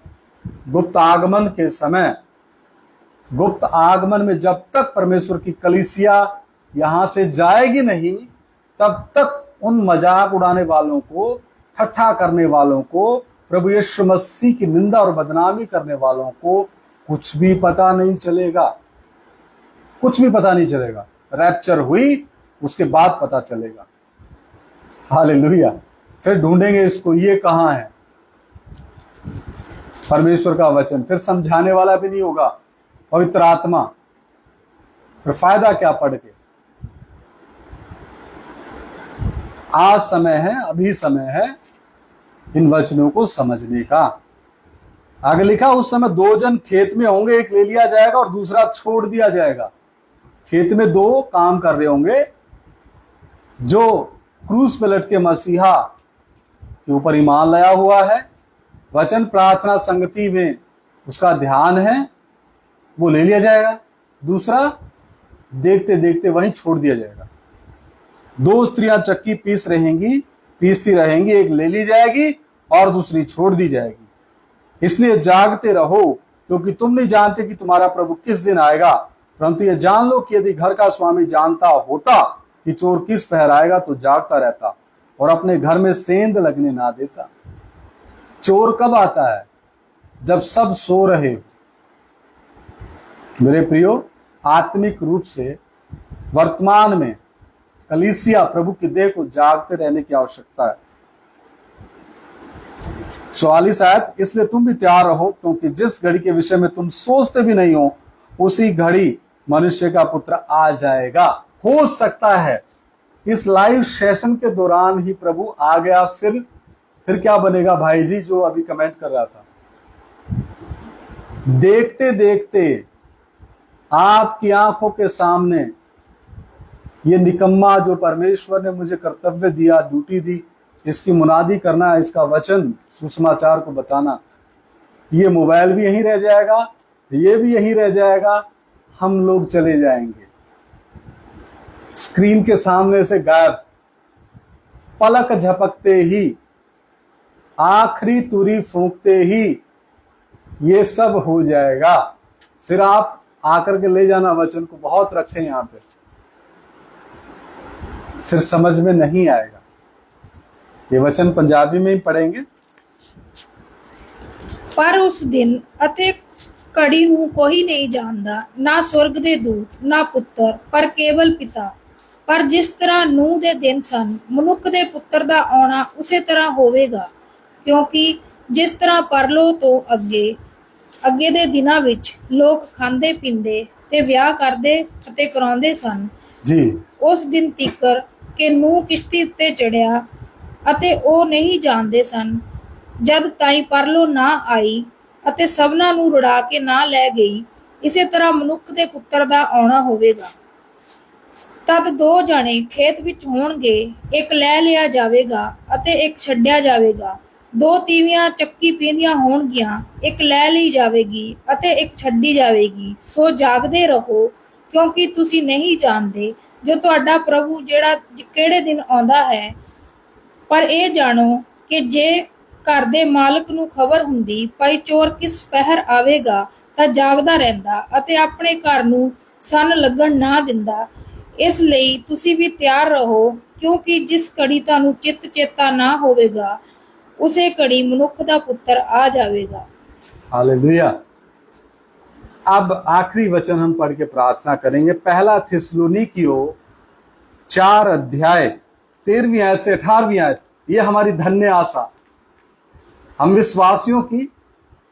गुप्त आगमन के समय, गुप्त आगमन में जब तक परमेश्वर की कलीसिया यहां से जाएगी नहीं, तब तक उन मजाक उड़ाने वालों को, ठट्ठा करने वालों को, प्रभु यीशु मसीह की निंदा और बदनामी करने वालों को कुछ भी पता नहीं चलेगा। कुछ भी पता नहीं चलेगा। रैप्चर हुई उसके बाद पता चलेगा। हालेलुया। फिर ढूंढेंगे इसको, ये कहां है। परमेश्वर का वचन फिर समझाने वाला भी नहीं होगा, पवित्र आत्मा। फिर फायदा क्या पढ़ के। आज समय है, अभी समय है इन वचनों को समझने का। आगे लिखा, उस समय 2 जन खेत में होंगे, एक ले लिया जाएगा और दूसरा छोड़ दिया जाएगा। खेत में 2 काम कर रहे होंगे। जो क्रूस पे लटके मसीहा के ऊपर ईमान लाया हुआ है, वचन प्रार्थना संगति में उसका ध्यान है, वो ले लिया जाएगा। दूसरा, देखते देखते वहीं छोड़ दिया जाएगा। दो स्त्रियां चक्की पीसती रहेंगी, एक ले ली जाएगी और दूसरी छोड़ दी जाएगी। इसलिए जागते रहो, क्योंकि तुम नहीं जानते कि तुम्हारा प्रभु किस दिन आएगा। परंतु ये जान लो कि यदि घर का स्वामी जानता होता कि चोर किस पहर आएगा तो जागता रहता और अपने घर में सेंध लगने ना देता। चोर कब आता है? जब सब सो रहे हो। मेरे प्रियो, आत्मिक रूप से वर्तमान में कलीसिया प्रभु की देह को जागते रहने की आवश्यकता है। 44 आयत, इसलिए तुम भी तैयार रहो, क्योंकि जिस घड़ी के विषय में तुम सोचते भी नहीं हो उसी घड़ी मनुष्य का पुत्र आ जाएगा। हो सकता है इस लाइव सेशन के दौरान ही प्रभु आ गया, फिर क्या बनेगा? भाई जी जो अभी कमेंट कर रहा था, देखते देखते आपकी आंखों के सामने ये निकम्मा जो परमेश्वर ने मुझे कर्तव्य दिया, ड्यूटी दी, इसकी मुनादी करना, इसका वचन सुसमाचार को बताना, ये मोबाइल भी यहीं रह जाएगा, ये भी यहीं रह जाएगा, हम लोग चले जाएंगे स्क्रीन के सामने से गायब। पलक झपकते ही, आखिरी तुरी फूंकते ही ये सब हो जाएगा। फिर आप आकर के ले जाना वचन को, बहुत रखे यहां पे, फिर समझ में नहीं आएगा। ये वचन पंजाबी में ही पढ़ेंगे। पर उस दिन ਅਤੇ ਘੜੀ ਨੂੰ ਕੋਈ ਨਹੀਂ ਜਾਣਦਾ, ਨਾ स्वर्ग ਦੇ ਦੂਤ, ਨਾ ਪੁੱਤਰ, ਪਰ ਕੇਵਲ ਪਿਤਾ। ਪਰ ਜਿਸ ਤਰ੍ਹਾਂ ਨੂਹ ਦੇ ਦਿਨ ਸਨ, ਮਨੁੱਖ ਦੇ ਪੁੱਤਰ ਦਾ ਆਉਣਾ ਉਸੇ ਤਰ੍ਹਾਂ ਹੋਵੇਗਾ। ਕਿਉਂਕਿ ਜਿਸ ਤਰ੍ਹਾਂ ਪਰਲੋ ਤੋਂ ਅੱਗੇ ਦੇ ਦਿਨਾਂ ਵਿੱਚ ਲੋਕ ਖਾਂਦੇ ਪੀਂਦੇ ਤੇ ਵਿਆਹ ਕਰਦੇ ਅਤੇ ਕਰਾਉਂਦੇ ਸਨ ਜੀ, ਉਸ ਦਿਨ ਤੀਕਰ ਕਿ ਨੂਹ ਕਿਸ਼ਤੀ ਉੱਤੇ ਚੜਿਆ ਅਤੇ ਉਹ ਨਹੀਂ ਜਾਣਦੇ ਸਨ, ਜਦ ਤਾਈਂ ਪਰਲੋ ਨਾ ਆਈ ਅਤੇ ਸਭਨਾਂ ਨੂੰ ਰੁੜਾ ਕੇ ਨਾ ਲੈ ਗਈ, ਇਸੇ ਤਰ੍ਹਾਂ ਮਨੁੱਖ ਦੇ ਪੁੱਤਰ ਦਾ ਆਉਣਾ ਹੋਵੇਗਾ। ਤਦ ਦੋ ਜਾਣੇ ਖੇਤ ਵਿੱਚ ਹੋਣਗੇ, ਇੱਕ ਲੈ ਲਿਆ ਜਾਵੇਗਾ ਅਤੇ ਇੱਕ ਛੱਡਿਆ ਜਾਵੇਗਾ। ਦੋ ਤੀਵੀਆਂ ਚੱਕੀ ਪੀਂਦੀਆਂ ਹੋਣਗੀਆਂ, ਇੱਕ ਲੈ ਲਈ ਜਾਵੇਗੀ ਅਤੇ ਇੱਕ ਛੱਡੀ ਜਾਵੇਗੀ। ਸੋ ਜਾਗਦੇ ਰਹੋ, ਕਿਉਂਕਿ ਤੁਸੀਂ ਨਹੀਂ ਜਾਣਦੇ ਜੋ ਤੁਹਾਡਾ ਪ੍ਰਭੂ ਕਿਹੜੇ ਦਿਨ ਆਉਂਦਾ ਹੈ। ਪਰ ਇਹ ਜਾਣੋ ਕਿ ਜੇ ਘਰ ਦੇ ਮਾਲਕ ਨੂੰ ਖਬਰ ਹੁੰਦੀ ਭਾਈ ਚੋਰ ਕਿਸ ਪਹਿਰ ਆਵੇਗਾ, ਤਾਂ ਜਾਗਦਾ ਰਹਿੰਦਾ ਅਤੇ ਆਪਣੇ ਘਰ ਨੂੰ ਸੰਨ ਲੱਗਣ ਨਾ ਦਿੰਦਾ। ਇਸ ਲਈ ਤੁਸੀਂ ਵੀ ਤਿਆਰ ਰਹੋ, ਕਿਉਂਕਿ ਜਿਸ ਘੜੀ ਤੁਹਾਨੂੰ ਚਿੱਤ ਚੇਤਾ ਨਾ ਹੋਵੇਗਾ, उसे कड़ी मनुष्य का पुत्र आ जाएगा। हालेलुया। अब आखिरी वचन हम पढ़ के प्रार्थना करेंगे। पहला थिस्सलुनीकियों 4 अध्याय 13वीं आयत से 18वीं आयत, ये हमारी धन्य आशा, हम विश्वासियों की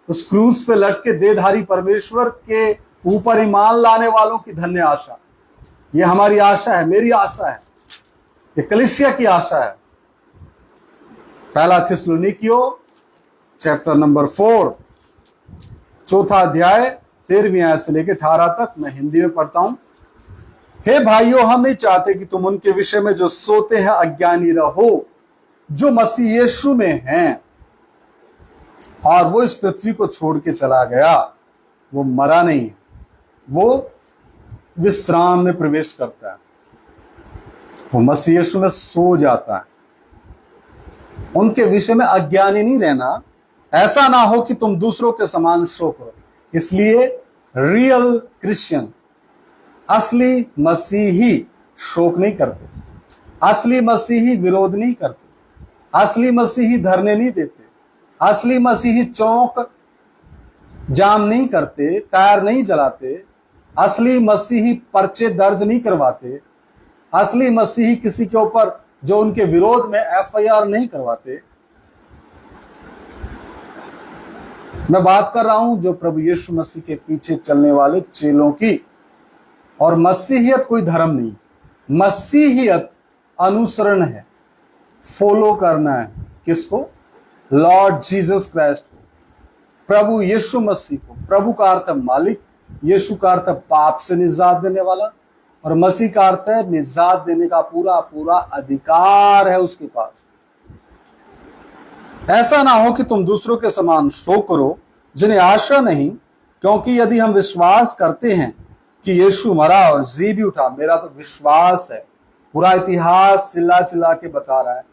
उस क्रूस पे लटके देहधारी परमेश्वर के ऊपर ईमान लाने वालों की धन्य आशा, ये हमारी आशा है, मेरी आशा है, ये कलीसिया की आशा है। पहला थिस्सलुनीकियों चैप्टर नंबर 4 4था अध्याय 13वीं आयत से लेकर 18 तक, मैं हिंदी में पढ़ता हूं। हे भाइयों, हम नहीं चाहते कि तुम उनके विषय में जो सोते हैं अज्ञानी रहो, जो मसीह यीशु में हैं और वो इस पृथ्वी को छोड़ के चला गया, वो मरा नहीं है, वो विश्राम में प्रवेश करता है, वो मसीह यीशु में सो जाता है। उनके विषय में अज्ञानी नहीं रहना, ऐसा ना हो कि तुम दूसरों के समान शोक करो। इसलिए रियल क्रिश्चियन, असली मसीही शोक नहीं करते, असली मसीही विरोध नहीं करते, असली मसीही धरने नहीं देते, असली मसीही चौक जाम नहीं करते, टायर नहीं जलाते, असली मसीही पर्चे दर्ज नहीं करवाते, असली मसीही किसी के ऊपर जो उनके विरोध में FIR नहीं करवाते। मैं बात कर रहा हूं जो प्रभु यीशु मसीह के पीछे चलने वाले चेलों की। और मसीहियत कोई धर्म नहीं, मसीहियत अनुसरण है, फॉलो करना है। किसको? लॉर्ड जीसस क्राइस्ट को, प्रभु यीशु मसीह को। प्रभु का अर्थ है मालिक, यीशु का अर्थ है पाप से निजात देने वाला, और मसीह का अर्थ है निजात देने का पूरा पूरा अधिकार है उसके पास। ऐसा ना हो कि तुम दूसरों के समान शोक करो जिन्हें आशा नहीं, क्योंकि यदि हम विश्वास करते हैं कि यीशु मरा और जी भी उठा, मेरा तो विश्वास है, पूरा इतिहास चिल्ला चिल्ला के बता रहा है,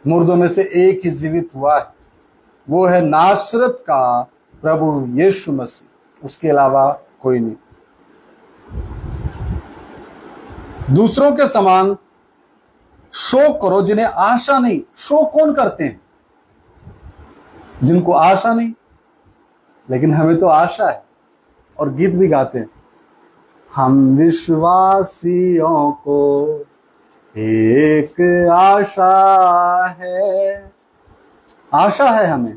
मुर्दों में से एक ही जीवित हुआ है, वो है नासरत का प्रभु यीशु मसीह, उसके अलावा कोई नहीं। दूसरों के समान शोक करो जिन्हें आशा नहीं। शोक कौन करते हैं? जिनको आशा नहीं, लेकिन हमें तो आशा है और गीत भी गाते हैं, हम विश्वासियों को एक आशा है। आशा है हमें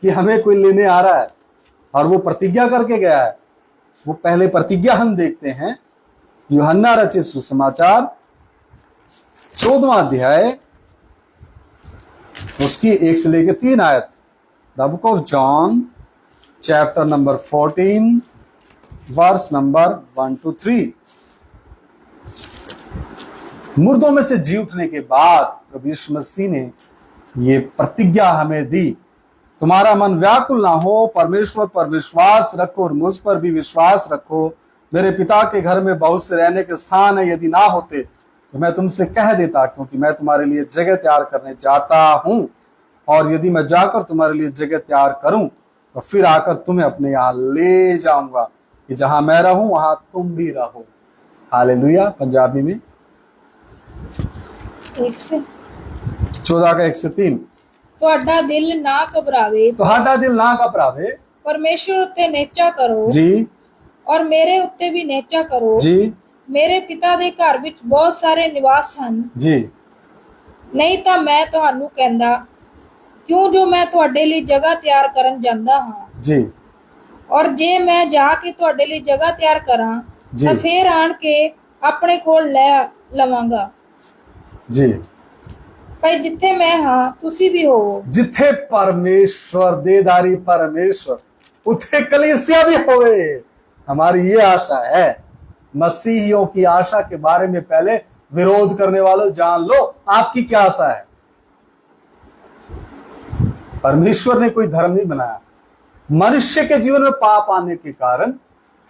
कि हमें कोई लेने आ रहा है और वो प्रतिज्ञा करके गया है। वो पहले प्रतिज्ञा हम देखते हैं यूहन्ना रचित सुसमाचार 14वां अध्याय, उसकी 1 से लेकर 3 आयत। The book of John chapter number 14 verse number 1 to 3। मुर्दों में से जी उठने के बाद प्रभु यीशु मसीह ने ये प्रतिज्ञा हमें दी, तुम्हारा मन व्याकुल ना हो, परमेश्वर पर विश्वास रखो और मुझ पर भी विश्वास रखो। मेरे पिता के घर में बहुत से रहने के स्थान है, यदि ना होते तो मैं तुमसे कह देता, क्योंकि मैं तुम्हारे लिए जगह तैयार करने जाता हूं, और यदि मैं जाकर तुम्हारे लिए जगह तैयार करूं तो फिर आकर तुम्हें अपने यहाँ ले जाऊंगा, कि जहां मैं रहूं वहां तुम भी रहो। हालेलुया। पंजाबी में 1 से 14 का 1 से 3। ਤੁਹਾਡਾ ਦਿਲ ਨਾ ਘਬਰਾਵੇ, ਤੁਹਾਡਾ ਦਿਲ ਨਾ ਘਬਰਾਵੇ ਪਰਮੇਸ਼ਵਰ ਉੱਤੇ ਨੇਚਾ ਕਰੋ ਜੀ, ਔਰ ਮੇਰੇ ਉੱਤੇ ਵੀ ਨੇਚਾ ਕਰੋ। ਜੀ ਮੇਰੇ ਪਿਤਾ ਦੇ ਘਰ ਵਿੱਚ ਬਹੁਤ ਸਾਰੇ ਨਿਵਾਸ ਹਨ, ਜੀ, ਨਹੀਂ ਤਾਂ ਮੈਂ ਤੁਹਾਨੂੰ ਕਹਿੰਦਾ, ਕਿਉਂ ਜੋ ਮੈਂ ਤੁਹਾਡੇ ਲਈ ਜਗ੍ਹਾ ਤਿਆਰ ਕਰਨ ਜਾਂਦਾ ਹਾਂ। ਜੀ ਔਰ ਜੇ ਮੈਂ ਜਾ ਕੇ ਤੁਹਾਡੇ ਲਈ ਜਗ੍ਹਾ ਤਿਆਰ ਕਰਾਂ ਜੀ। ਤਾਂ ਫੇਰ ਆਣ ਕੇ ਆਪਣੇ ਕੋਲ ਲੈ ਲਵਾਂਗਾ, ਜੀ। ਭਾਈ ਜਿੱਥੇ ਮੈਂ ਹਾਂ ਤੁਸੀਂ ਵੀ ਹੋਵੋ। जिथे परमेश्वर देदारी परमेश्वर उथे कलीसिया भी होवे। हमारी ये आशा है। मसीहियों की आशा के बारे में पहले विरोध करने वालों जान लो, आपकी क्या आशा है। परमेश्वर ने कोई धर्म नहीं बनाया। मनुष्य के जीवन में पाप आने के कारण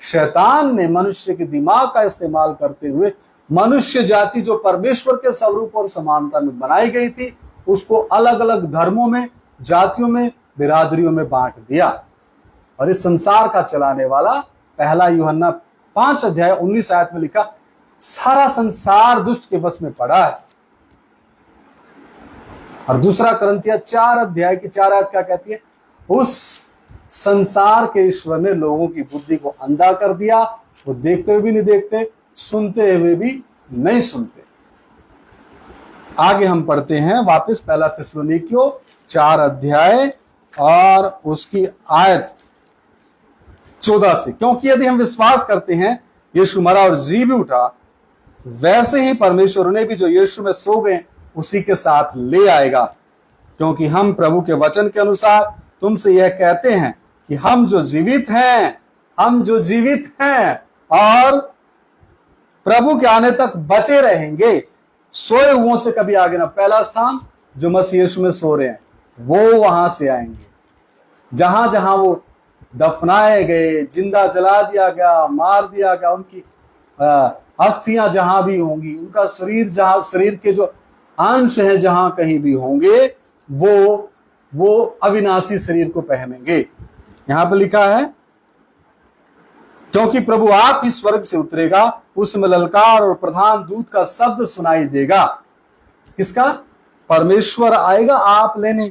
शैतान ने मनुष्य के दिमाग का इस्तेमाल करते हुए मनुष्य जाति जो परमेश्वर के स्वरूप और समानता में बनाई गई थी, उसको अलग अलग धर्मों में, जातियों में, बिरादरियों में बांट दिया। और इस संसार का चलाने वाला पहला यूहन्ना 5 अध्याय 19 आयत में लिखा, सारा संसार दुष्ट के बस में पड़ा है। और दूसरा करंथिया 4 अध्याय की 4 आयत क्या कहती है, उस संसार के ईश्वर ने लोगों की बुद्धि को अंधा कर दिया, वो देखते हुए भी नहीं देखते, सुनते हुए भी नहीं सुनते। आगे हम पढ़ते हैं वापस पहला थिस्सलुनीकियों 4 अध्याय और उसकी आयत 14 से। क्योंकि यदि हम विश्वास करते हैं यीशु मरा और जी भी उठा, वैसे ही परमेश्वर उन्हें भी जो यीशु में सो गए उसी के साथ ले आएगा। क्योंकि हम प्रभु के वचन के अनुसार तुमसे यह कहते हैं कि हम जो जीवित हैं और प्रभु के आने तक बचे रहेंगे, सोए हुओं से कभी आगे ना। पहला स्थान जो मसीह यीशु में सो रहे हैं वो वहां से आएंगे। जहां जहां वो दफनाए गए, जिंदा जला दिया गया, मार दिया गया, उनकी अस्थियां जहां भी होंगी, उनका शरीर जहां, शरीर के जो अंश हैं जहां कहीं भी होंगे, वो अविनाशी शरीर को पहनेंगे। यहां पर लिखा है, क्योंकि प्रभु आप ही स्वर्ग से उतरेगा, उसमें ललकार और प्रधान दूत का शब्द सुनाई देगा। किसका? परमेश्वर आएगा आप लेने।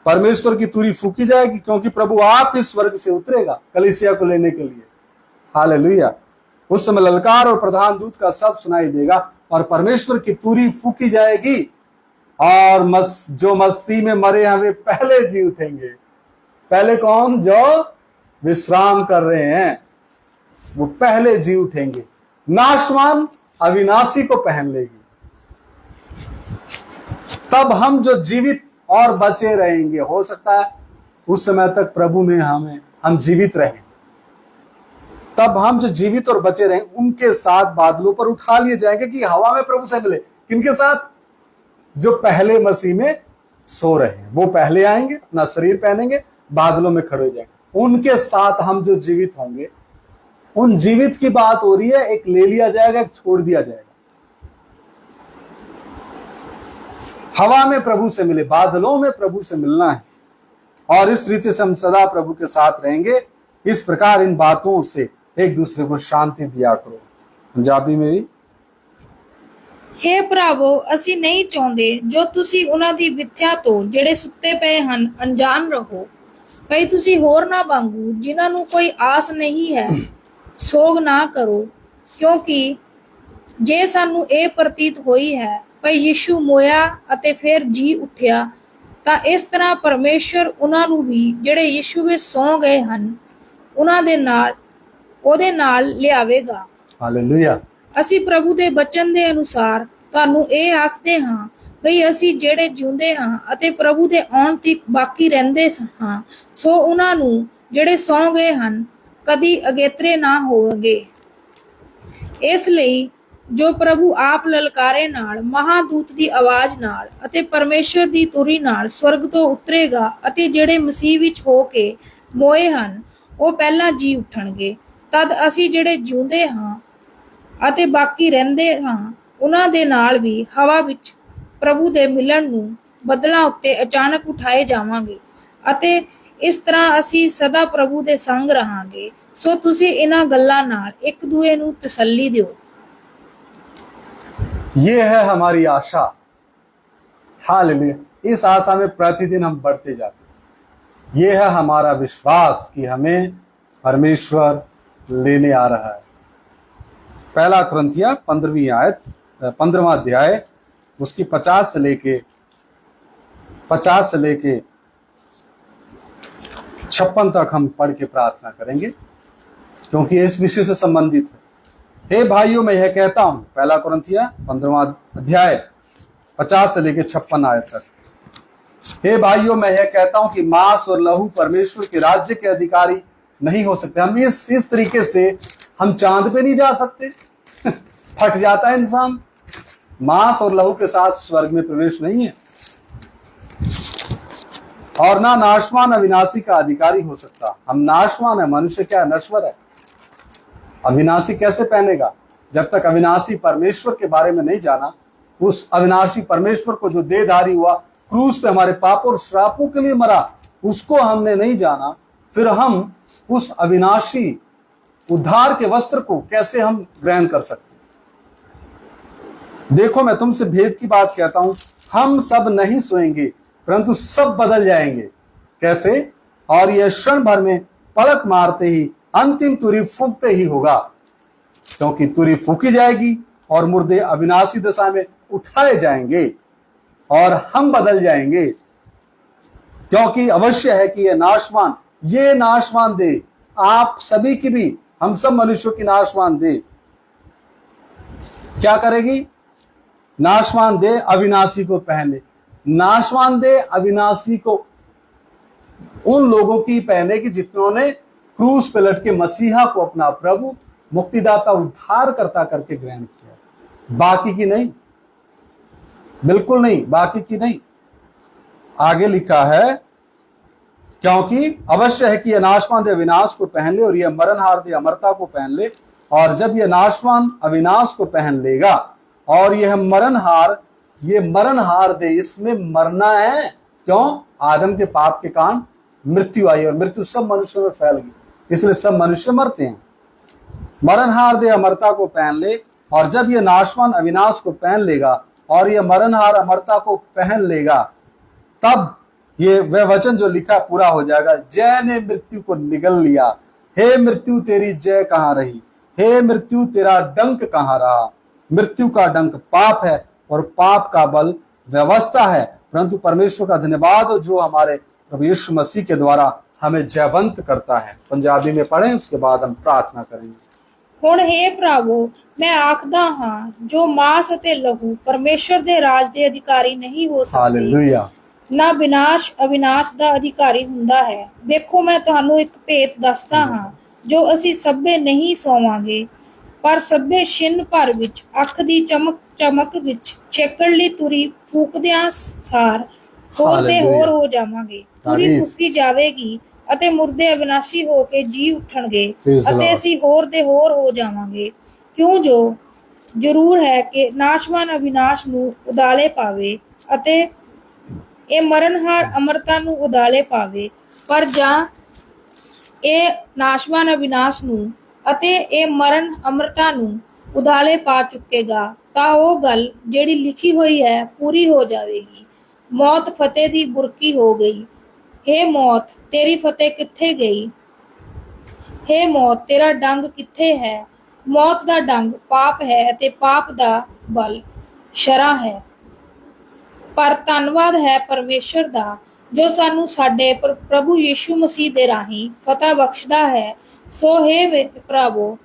परमेश्वर की तुरी फूकी जाएगी, क्योंकि प्रभु आप ही स्वर्ग से उतरेगा कलीसिया को लेने के लिए। हालेलुया। उस समय ललकार और प्रधान दूत का शब्द सुनाई देगा और परमेश्वर की तुरी फूकी जाएगी, और जो मस्ती में मरे हैं वे पहले जी उठेंगे। पहले कौन? जो विश्राम कर रहे हैं वो पहले जी उठेंगे। नाशवान अविनाशी को पहन लेगी। तब हम जो जीवित और बचे रहेंगे, हो सकता है उस समय तक प्रभु में हम जीवित रहें, तब हम जो जीवित और बचे रहें उनके साथ बादलों पर उठा लिए जाएंगे कि हवा में प्रभु से मिले। किनके साथ? जो पहले मसीह में सो रहे हैं। वो पहले आएंगे, अपना शरीर पहनेंगे, बादलों में खड़े हो जाएंगे। उनके साथ हम जो जीवित होंगे, उन जीवित की बात हो रही है। एक ले लिया जाएगा, एक छोड़ दिया जाएगा। हवा में प्रभु से मिले, बादलों में प्रभु से मिलना है, और इस रीति से हम सदा प्रभु के साथ रहेंगे। इस प्रकार इन बातों से एक दूसरे को शांति दिया करो। पंजाबी में भी, हे ਭਰਾਵੋ ਅਸੀਂ ਨਹੀਂ ਚਾਹੁੰਦੇ ਜੋ ਤੁਸੀਂ ਉਹਨਾਂ ਦੀ ਵਿਥਿਆ ਤੋਂ ਜਿਹੜੇ ਸੁੱਤੇ ਪਏ ਹਨ ਅਣਜਾਣ ਰਹੋ। ਭਈ ਤੁਸੀਂ ਹੋਰ ਨਾ ਵਾਂਗੂ ਜਿਨ੍ਹਾਂ ਨੂੰ ਕੋਈ ਆਸ ਨਹੀਂ ਹੈ ਸੋਗ ਨਾ ਕਰੋ, ਕਿਉਂਕਿ ਜੇ ਸਾਨੂੰ ਇਹ ਪ੍ਰਤੀਤ ਹੋਈ ਹੈ ਭਈ ਯਿਸੂ ਮੋਇਆ ਅਤੇ ਫਿਰ ਜੀ ਉੱਠਿਆ, ਤਾਂ ਇਸ ਤਰ੍ਹਾਂ ਪਰਮੇਸ਼ਰ ਉਹਨਾਂ ਨੂੰ ਵੀ ਜਿਹੜੇ ਯਿਸੂ ਵਿੱਚ ਸੌਂ ਗਏ ਹਨ ਉਹਨਾਂ ਦੇ ਨਾਲ ਉਹਦੇ ਨਾਲ ਲਿਆਵੇਗਾ। ਹਾਲੇਲੂਇਆ। ਅਸੀਂ ਪ੍ਰਭੂ ਦੇ ਬਚਨ ਦੇ ਅਨੁਸਾਰ ਤੁਹਾਨੂੰ ਇਹ ਆਖਦੇ ਹਾਂ ਭਈ ਅਸੀਂ ਜਿਹੜੇ ਜਿਉਂਦੇ ਹਾਂ ਅਤੇ ਪ੍ਰਭੂ ਦੇ ਆਉਣ ਤੱਕ ਬਾਕੀ ਰਹਿੰਦੇ ਹਾਂ, ਸੋ ਉਹਨਾਂ ਨੂੰ ਜਿਹੜੇ ਸੌਂ ਗਏ ਹਨ ਕਦੀ ਅਗੇਤਰੇ ਨਾ ਹੋਣਗੇ। ਇਸ ਲਈ ਜੋ ਪ੍ਰਭੂ ਆਪ ਲਲਕਾਰੇ ਨਾਲ, ਮਹਾਦੂਤ ਦੀ ਆਵਾਜ਼ ਨਾਲ ਅਤੇ ਪਰਮੇਸ਼ਰ ਦੀ ਤੁਰੀ ਨਾਲ ਸਵਰਗ ਤੋਂ ਉਤਰੇਗਾ, ਅਤੇ ਜਿਹੜੇ ਮਸੀਹ ਵਿੱਚ ਹੋ ਕੇ ਮੋਏ ਹਨ ਉਹ ਪਹਿਲਾਂ ਜੀ ਉੱਠਣਗੇ। ਤਦ ਅਸੀਂ ਜਿਹੜੇ ਜਿਉਂਦੇ ਹਾਂ ਅਤੇ ਬਾਕੀ ਰਹਿੰਦੇ ਹਾਂ ਉਹਨਾਂ ਦੇ ਨਾਲ ਵੀ ਹਵਾ ਵਿੱਚ ਪ੍ਰਭੂ ਦੇ ਮਿਲਣ ਨੂੰ ਬੱਦਲਾਂ ਉੱਤੇ ਅਚਾਨਕ ਉਠਾਏ ਜਾਵਾਂਗੇ, ਅਤੇ ਇਸ ਤਰ੍ਹਾਂ ਅਸੀਂ ਸਦਾ ਪ੍ਰਭੂ ਦੇ ਸੰਗ ਰਹਾਂਗੇ। ਸੋ ਤੁਸੀਂ ਇਹਨਾਂ ਗੱਲਾਂ ਨਾਲ ਇੱਕ ਦੂਏ ਨੂੰ ਤਸੱਲੀ ਦਿਓ। ये है हमारी आशा। हालेलुया। इस आशा में प्रतिदिन हम बढ़ते जाते हैं। ये है हमारा विश्वास कि हमें परमेश्वर लेने आ रहा है। पहला कुरिन्थिया 15वां अध्याय उसकी 50 से लेके 56 तक हम पढ़ के प्रार्थना करेंगे, क्योंकि इस विषय से संबंधित है। हे भाइयों, मैं यह कहता हूं, पहला कुरिन्थिया 15वां अध्याय 50 से लेके 56 आयत तक। हे भाइयों, मैं यह कहता हूं कि मांस और लहू परमेश्वर के राज्य के अधिकारी नहीं हो सकते। हम इस तरीके से हम चांद पे नहीं जा सकते। फट जाता है इंसान। मांस और लहू के साथ स्वर्ग में प्रवेश नहीं है, और ना नाशवान अविनाशी का अधिकारी हो सकता। हम नाशवान है, मनुष्य क्या है? नश्वर है। अविनाशी कैसे पहनेगा? जब तक अविनाशी परमेश्वर के बारे में नहीं जाना, उस अविनाशी परमेश्वर को जो देहधारी हुआ, क्रूस पे हमारे पापों और श्रापों के लिए मरा, उसको हमने नहीं जाना, फिर हम उस अविनाशी उद्धार के वस्त्र को कैसे हम ग्रहण कर सकते? देखो, मैं तुमसे भेद की बात कहता हूं, हम सब नहीं सोएंगे, परंतु सब बदल जाएंगे। कैसे? और यह क्षण भर में पलक मारते ही अंतिम तुरी फूंकते ही होगा, क्योंकि तुरी फूकी जाएगी और मुर्दे अविनाशी दशा में उठाए जाएंगे और हम बदल जाएंगे। क्योंकि अवश्य है कि ये नाशवान दे, आप सभी की भी, हम सब मनुष्यों की नाशवान दे क्या करेगी? नाशवान दे अविनाशी को पहने। नाशवान दे अविनाशी को उन लोगों की पहने की जिन्होंने क्रूस पे लटके मसीहा को अपना प्रभु, मुक्तिदाता, उद्धार करता करके ग्रहण किया। बाकी की नहीं, बिल्कुल नहीं, बाकी की नहीं। आगे लिखा है, क्योंकि अवश्य है कि यह नाशवान दे अविनाश को पहन ले और यह मरणहार दे अमरता को पहन ले। और जब यह नाशवान अविनाश को पहन लेगा और यह मरणहार दे, इसमें मरना है। क्यों? आदम के पाप के कारण मृत्यु आई और मृत्यु सब मनुष्यों में फैल गई, इसलिए सब मनुष्य मरते हैं। मरणहार दे अमरता को पहन ले, और जब यह नाशवान अविनाश को पहन लेगा और यह मरणहार अमरता को पहन लेगा, तब ये वह वचन जो लिखा पूरा हो जाएगा, जय ने मृत्यु को निगल लिया। हे मृत्यु, तेरी जय कहाँ रही? हे मृत्यु, तेरा डंक कहाँ रहा? मृत्यु का डंक पाप है और पाप का बल व्यवस्था है, परंतु परमेश्वर का धन्यवाद हो जो हमारे प्रभु यीशु मसीह के द्वारा हमें जयवंत करता है। पंजाबी में पढ़ें, उसके बाद हम प्रार्थना करेंगे। ਹੁਣ हे ਭਰਾਵੋ, ਮੈਂ ਆਖਦਾ ਹਾਂ ਜੋ ਮਾਸ ਅਤੇ ਲਹੂ ਪਰਮੇਸ਼ਰ ਦੇ ਰਾਜ ਦੇ ਅਧਿਕਾਰੀ ਨਹੀਂ ਹੋ ਸਕਦੇ, ਹਾਲੇਲੂਇਆ, ਨਾ ਵਿਨਾਸ਼ ਅਵਿਨਾਸ਼ ਦਾ ਅਧਿਕਾਰੀ ਹੁੰਦਾ ਹੈ। ਵੇਖੋ, ਮੈਂ ਤੁਹਾਨੂੰ ਇੱਕ ਭੇਤ ਦੱਸਦਾ ਹਾਂ, ਜੋ ਅਸੀਂ ਸਭੇ ਨਹੀਂ ਸੋਵਾਂਗੇ, ਪਰ ਸਭੇ ਛਿਨ ਭਰ ਵਿੱਚ ਅੱਖ ਦੀ ਚਮਕ ਵਿੱਚ ਛੇਕਣ ਲਈ ਤੁਰੀ ਫੂਕਦਿਆਂ ਸਾਰ ਹੋਰ ਦੇ ਹਾਲੇਲੂਇਆ। ਹੋਰ ਹੋ ਜਾਵਾਂਗੇ, ਪੂਰੀ ਤਾਰੀਫ। ਫੂਕੀ ਜਾਵੇਗੀ ਅਤੇ ਮੁਰਦੇ ਅਵਿਨਾਸ਼ੀ ਹੋ ਕੇ ਜੀ ਉੱਠਣਗੇ Praise the ਅਤੇ Lord। ਅਸੀਂ ਹੋਰ ਦੇ ਹੋਰ ਹੋ ਜਾਵਾਂਗੇ, ਕਿਉਂ ਜੋ ਜ਼ਰੂਰ ਹੈ ਕਿ ਨਾਸ਼ਵਾਨ ਅਵਿਨਾਸ਼ ਨੂੰ ਉਦਾਲੇ ਪਾਵੇ ਅਤੇ ਇਹ ਮਰਨਹਾਰ ਅਮਰਤਾ ਨੂੰ ਉਦਾਲੇ ਪਾਵੇ। ਪਰ ਜਾਂ ਇਹ ਨਾਸ਼ਵਾਨ ਅਵਿਨਾਸ਼ ਨੂੰ ਅਤੇ ਇਹ ਮਰਨ ਅਮਰਤਾ ਨੂੰ ਉਦਾਲੇ ਪਾ ਚੁੱਕੇਗਾ ਤਾਂ ਉਹ ਗੱਲ ਜਿਹੜੀ ਲਿਖੀ ਹੋਈ ਹੈ ਪੂਰੀ ਹੋ ਜਾਵੇਗੀ। ਮੌਤ ਫਤਿਹ ਦੀ ਬੁਰਕੀ ਹੋ ਗਈ। ਹੇ ਮੌਤ, ਤੇਰੀ ਫਤਿਹ ਕਿੱਥੇ ਗਈ? ਹੇ ਮੌਤ, ਤੇਰਾ ਡੰਗ ਕਿੱਥੇ ਹੈ? ਮੌਤ ਦਾ ਡੰਗ ਪਾਪ ਹੈ ਅਤੇ ਪਾਪ ਦਾ ਬਲ ਸ਼ਰਾਂ ਹੈ। ਪਰ ਧੰਨਵਾਦ ਹੈ ਪਰਮੇਸ਼ਰ ਦਾ ਜੋ ਸਾਨੂੰ ਸਾਡੇ ਪ੍ਰਭੂ ਯੀਸ਼ੂ ਮਸੀਹ ਦੇ ਰਾਹੀਂ ਫਤਿਹ ਬਖਸ਼ਦਾ ਹੈ। ਸੋ ਹੇ ਭਰਾਵੋ,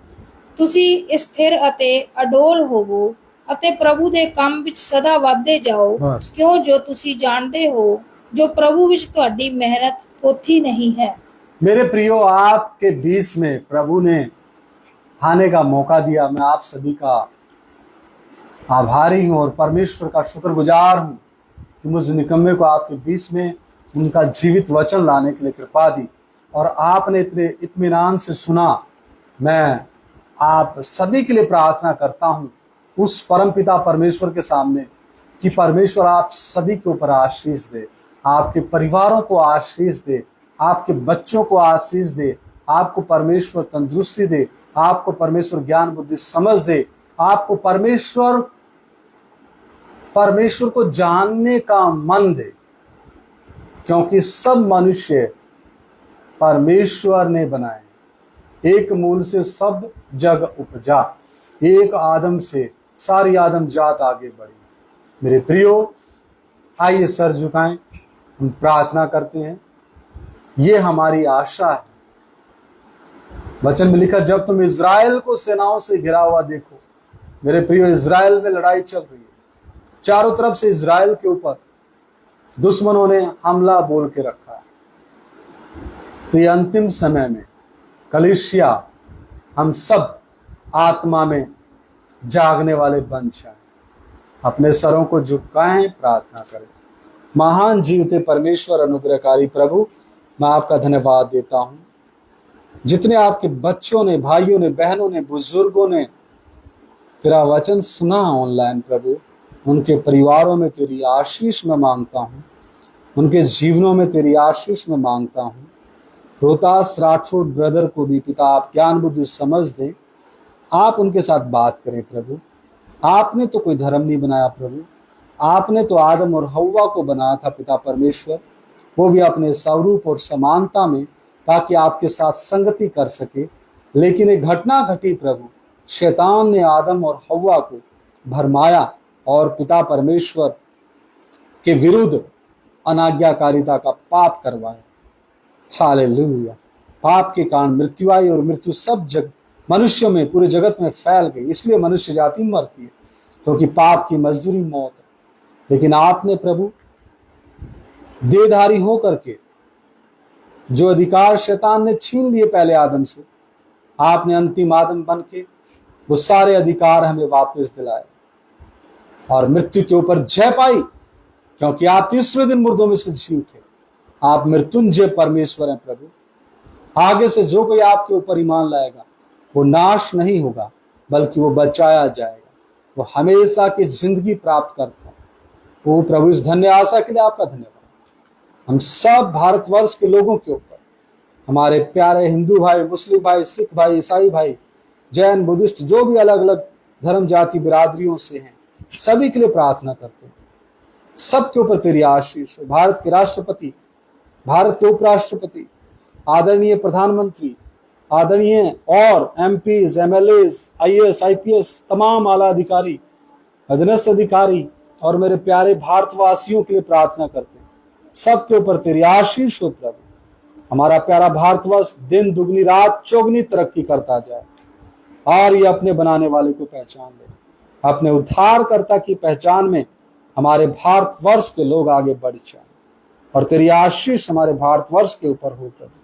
ਤੁਸੀਂ ਸਥਿਰ ਅਤੇ ਅਡੋਲ ਹੋਵੋ ਅਤੇ ਪ੍ਰਭੂ ਦੇ ਕੰਮ ਵਿੱਚ ਸਦਾ ਵਧਦੇ ਜਾਓ, ਬਸ। ਕਿਉਂ ਜੋ ਤੁਸੀਂ ਜਾਣਦੇ ਹੋ ਜੋ प्रभु विच तुहाडी मेहनत थोथी नहीं है। मेरे प्रियो, आपके बीच में प्रभु ने आने का मौका दिया। मैं आप सभी का आभारी हूं और परमेश्वर का शुक्रगुजार हूं कि मुझ निकम्मे को आपके बीच में उनका जीवित वचन लाने के लिए कृपा दी और आपने इतने इत्मीनान से सुना। मैं आप सभी के लिए प्रार्थना करता हूं उस परमपिता परमेश्वर के सामने कि परमेश्वर आप सभी के ऊपर आशीष दे, आपके परिवारों को आशीष दे, आपके बच्चों को आशीष दे, आपको परमेश्वर तंदुरुस्ती दे, आपको परमेश्वर ज्ञान बुद्धि समझ दे, आपको परमेश्वर को जानने का मन दे, क्योंकि सब मनुष्य परमेश्वर ने बनाए। एक मूल से सब जग उपजा, एक आदम से सारी आदम जात आगे बढ़ी। मेरे प्रियो, आइए सर झुकाएं, हम प्रार्थना करते हैं। ये हमारी आशा है। वचन में लिखा, जब तुम इज़राइल को सेनाओं से घिरा हुआ देखो। मेरे प्रियो, इज़राइल में लड़ाई चल रही है, चारों तरफ से इज़राइल के ऊपर दुश्मनों ने हमला बोल के रखा है। तो ये अंतिम समय में कलीसिया हम सब आत्मा में जागने वाले बन जाएं। अपने सरों को झुकाएं, प्रार्थना करें। महान जीवते परमेश्वर, अनुग्रहकारी प्रभु, मैं आपका धन्यवाद देता हूं। जितने आपके बच्चों ने, भाइयों ने, बहनों ने, बुजुर्गों ने तेरा वचन सुना ऑनलाइन प्रभु, उनके परिवारों में तेरी आशीष मैं मांगता हूं, उनके जीवनों में तेरी आशीष मैं मांगता हूं। रोहतास राठौड़ ब्रदर को भी पिता आप ज्ञान बुद्धि समझ दें, आप उनके साथ बात करें प्रभु। आपने तो कोई धर्म नहीं बनाया प्रभु, आपने तो आदम और हव्वा को बनाया था पिता परमेश्वर, वो भी अपने स्वरूप और समानता में, ताकि आपके साथ संगति कर सके। लेकिन एक घटना घटी प्रभु, शैतान ने आदम और हव्वा को भरमाया और पिता परमेश्वर के विरुद्ध अनाज्ञाकारिता का पाप करवाया। हालेलुया। पाप के कारण मृत्यु आई और मृत्यु सब जग मनुष्यों में, पूरे जगत में फैल गई। इसलिए मनुष्य जाति मरती है, क्योंकि पाप की मजदूरी मौत है। लेकिन आपने प्रभु देहधारी होकर के जो अधिकार शैतान ने छीन लिए पहले आदम से, आपने अंतिम आदम बन के वो सारे अधिकार हमें वापस दिलाए और मृत्यु के ऊपर जय पाई, क्योंकि आप तीसरे दिन मुर्दों में से जी उठे। आप मृत्युंजय परमेश्वर हैं प्रभु। आगे से जो कोई आपके ऊपर ईमान लाएगा वो नाश नहीं होगा, बल्कि वो बचाया जाएगा, वो हमेशा की जिंदगी प्राप्त करता है। वो प्रभु, इस धन्य आशा के लिए आपका धन्यवाद। हम सब भारतवर्ष के लोगों के ऊपर, हमारे प्यारे हिंदू भाई, मुस्लिम भाई, सिख भाई, ईसाई भाई, जैन, बुद्धिस्ट, जो भी अलग अलग धर्म जाति बिरादरियों से हैं, सभी के लिए प्रार्थना करते हैं। सबके ऊपर तेरी आशीष हो। भारत के राष्ट्रपति, भारत के उपराष्ट्रपति, आदरणीय प्रधानमंत्री, आदरणीय और एमपीज, एमएलएज, आईएएस, आईपीएस, तमाम आला अधिकारी, अधीनस्थ अधिकारी और मेरे प्यारे भारतवासियों के लिए प्रार्थना करते हैं। सबके ऊपर तेरी आशीष हो प्रभु। हमारा प्यारा भारतवर्ष दिन दुगनी रात चौगनी तरक्की करता जाए और ये अपने बनाने वाले को पहचान ले। अपने उद्धारकर्ता की पहचान में हमारे भारतवर्ष के लोग आगे बढ़ जाए और तेरी आशीष हमारे भारतवर्ष के ऊपर हो प्रभु,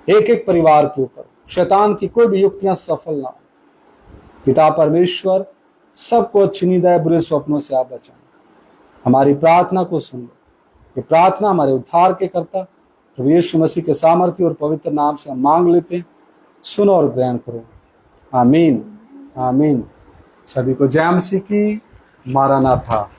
एक एक परिवार के ऊपर। शैतान की कोई भी युक्तियां सफल ना हो। पिता परमेश्वर, सबको अच्छी नींद आए, बुरे स्वप्नों से आप बचाएं। हमारी प्रार्थना को सुन लो ये प्रार्थना हमारे उद्धार के कर्ता प्रभु यीशु मसीह के सामर्थ्य और पवित्र नाम से हम मांग लेते हैं। सुनो और ग्रहण करो। आमीन आमीन। सभी को जय मसीह की। मारानाथा।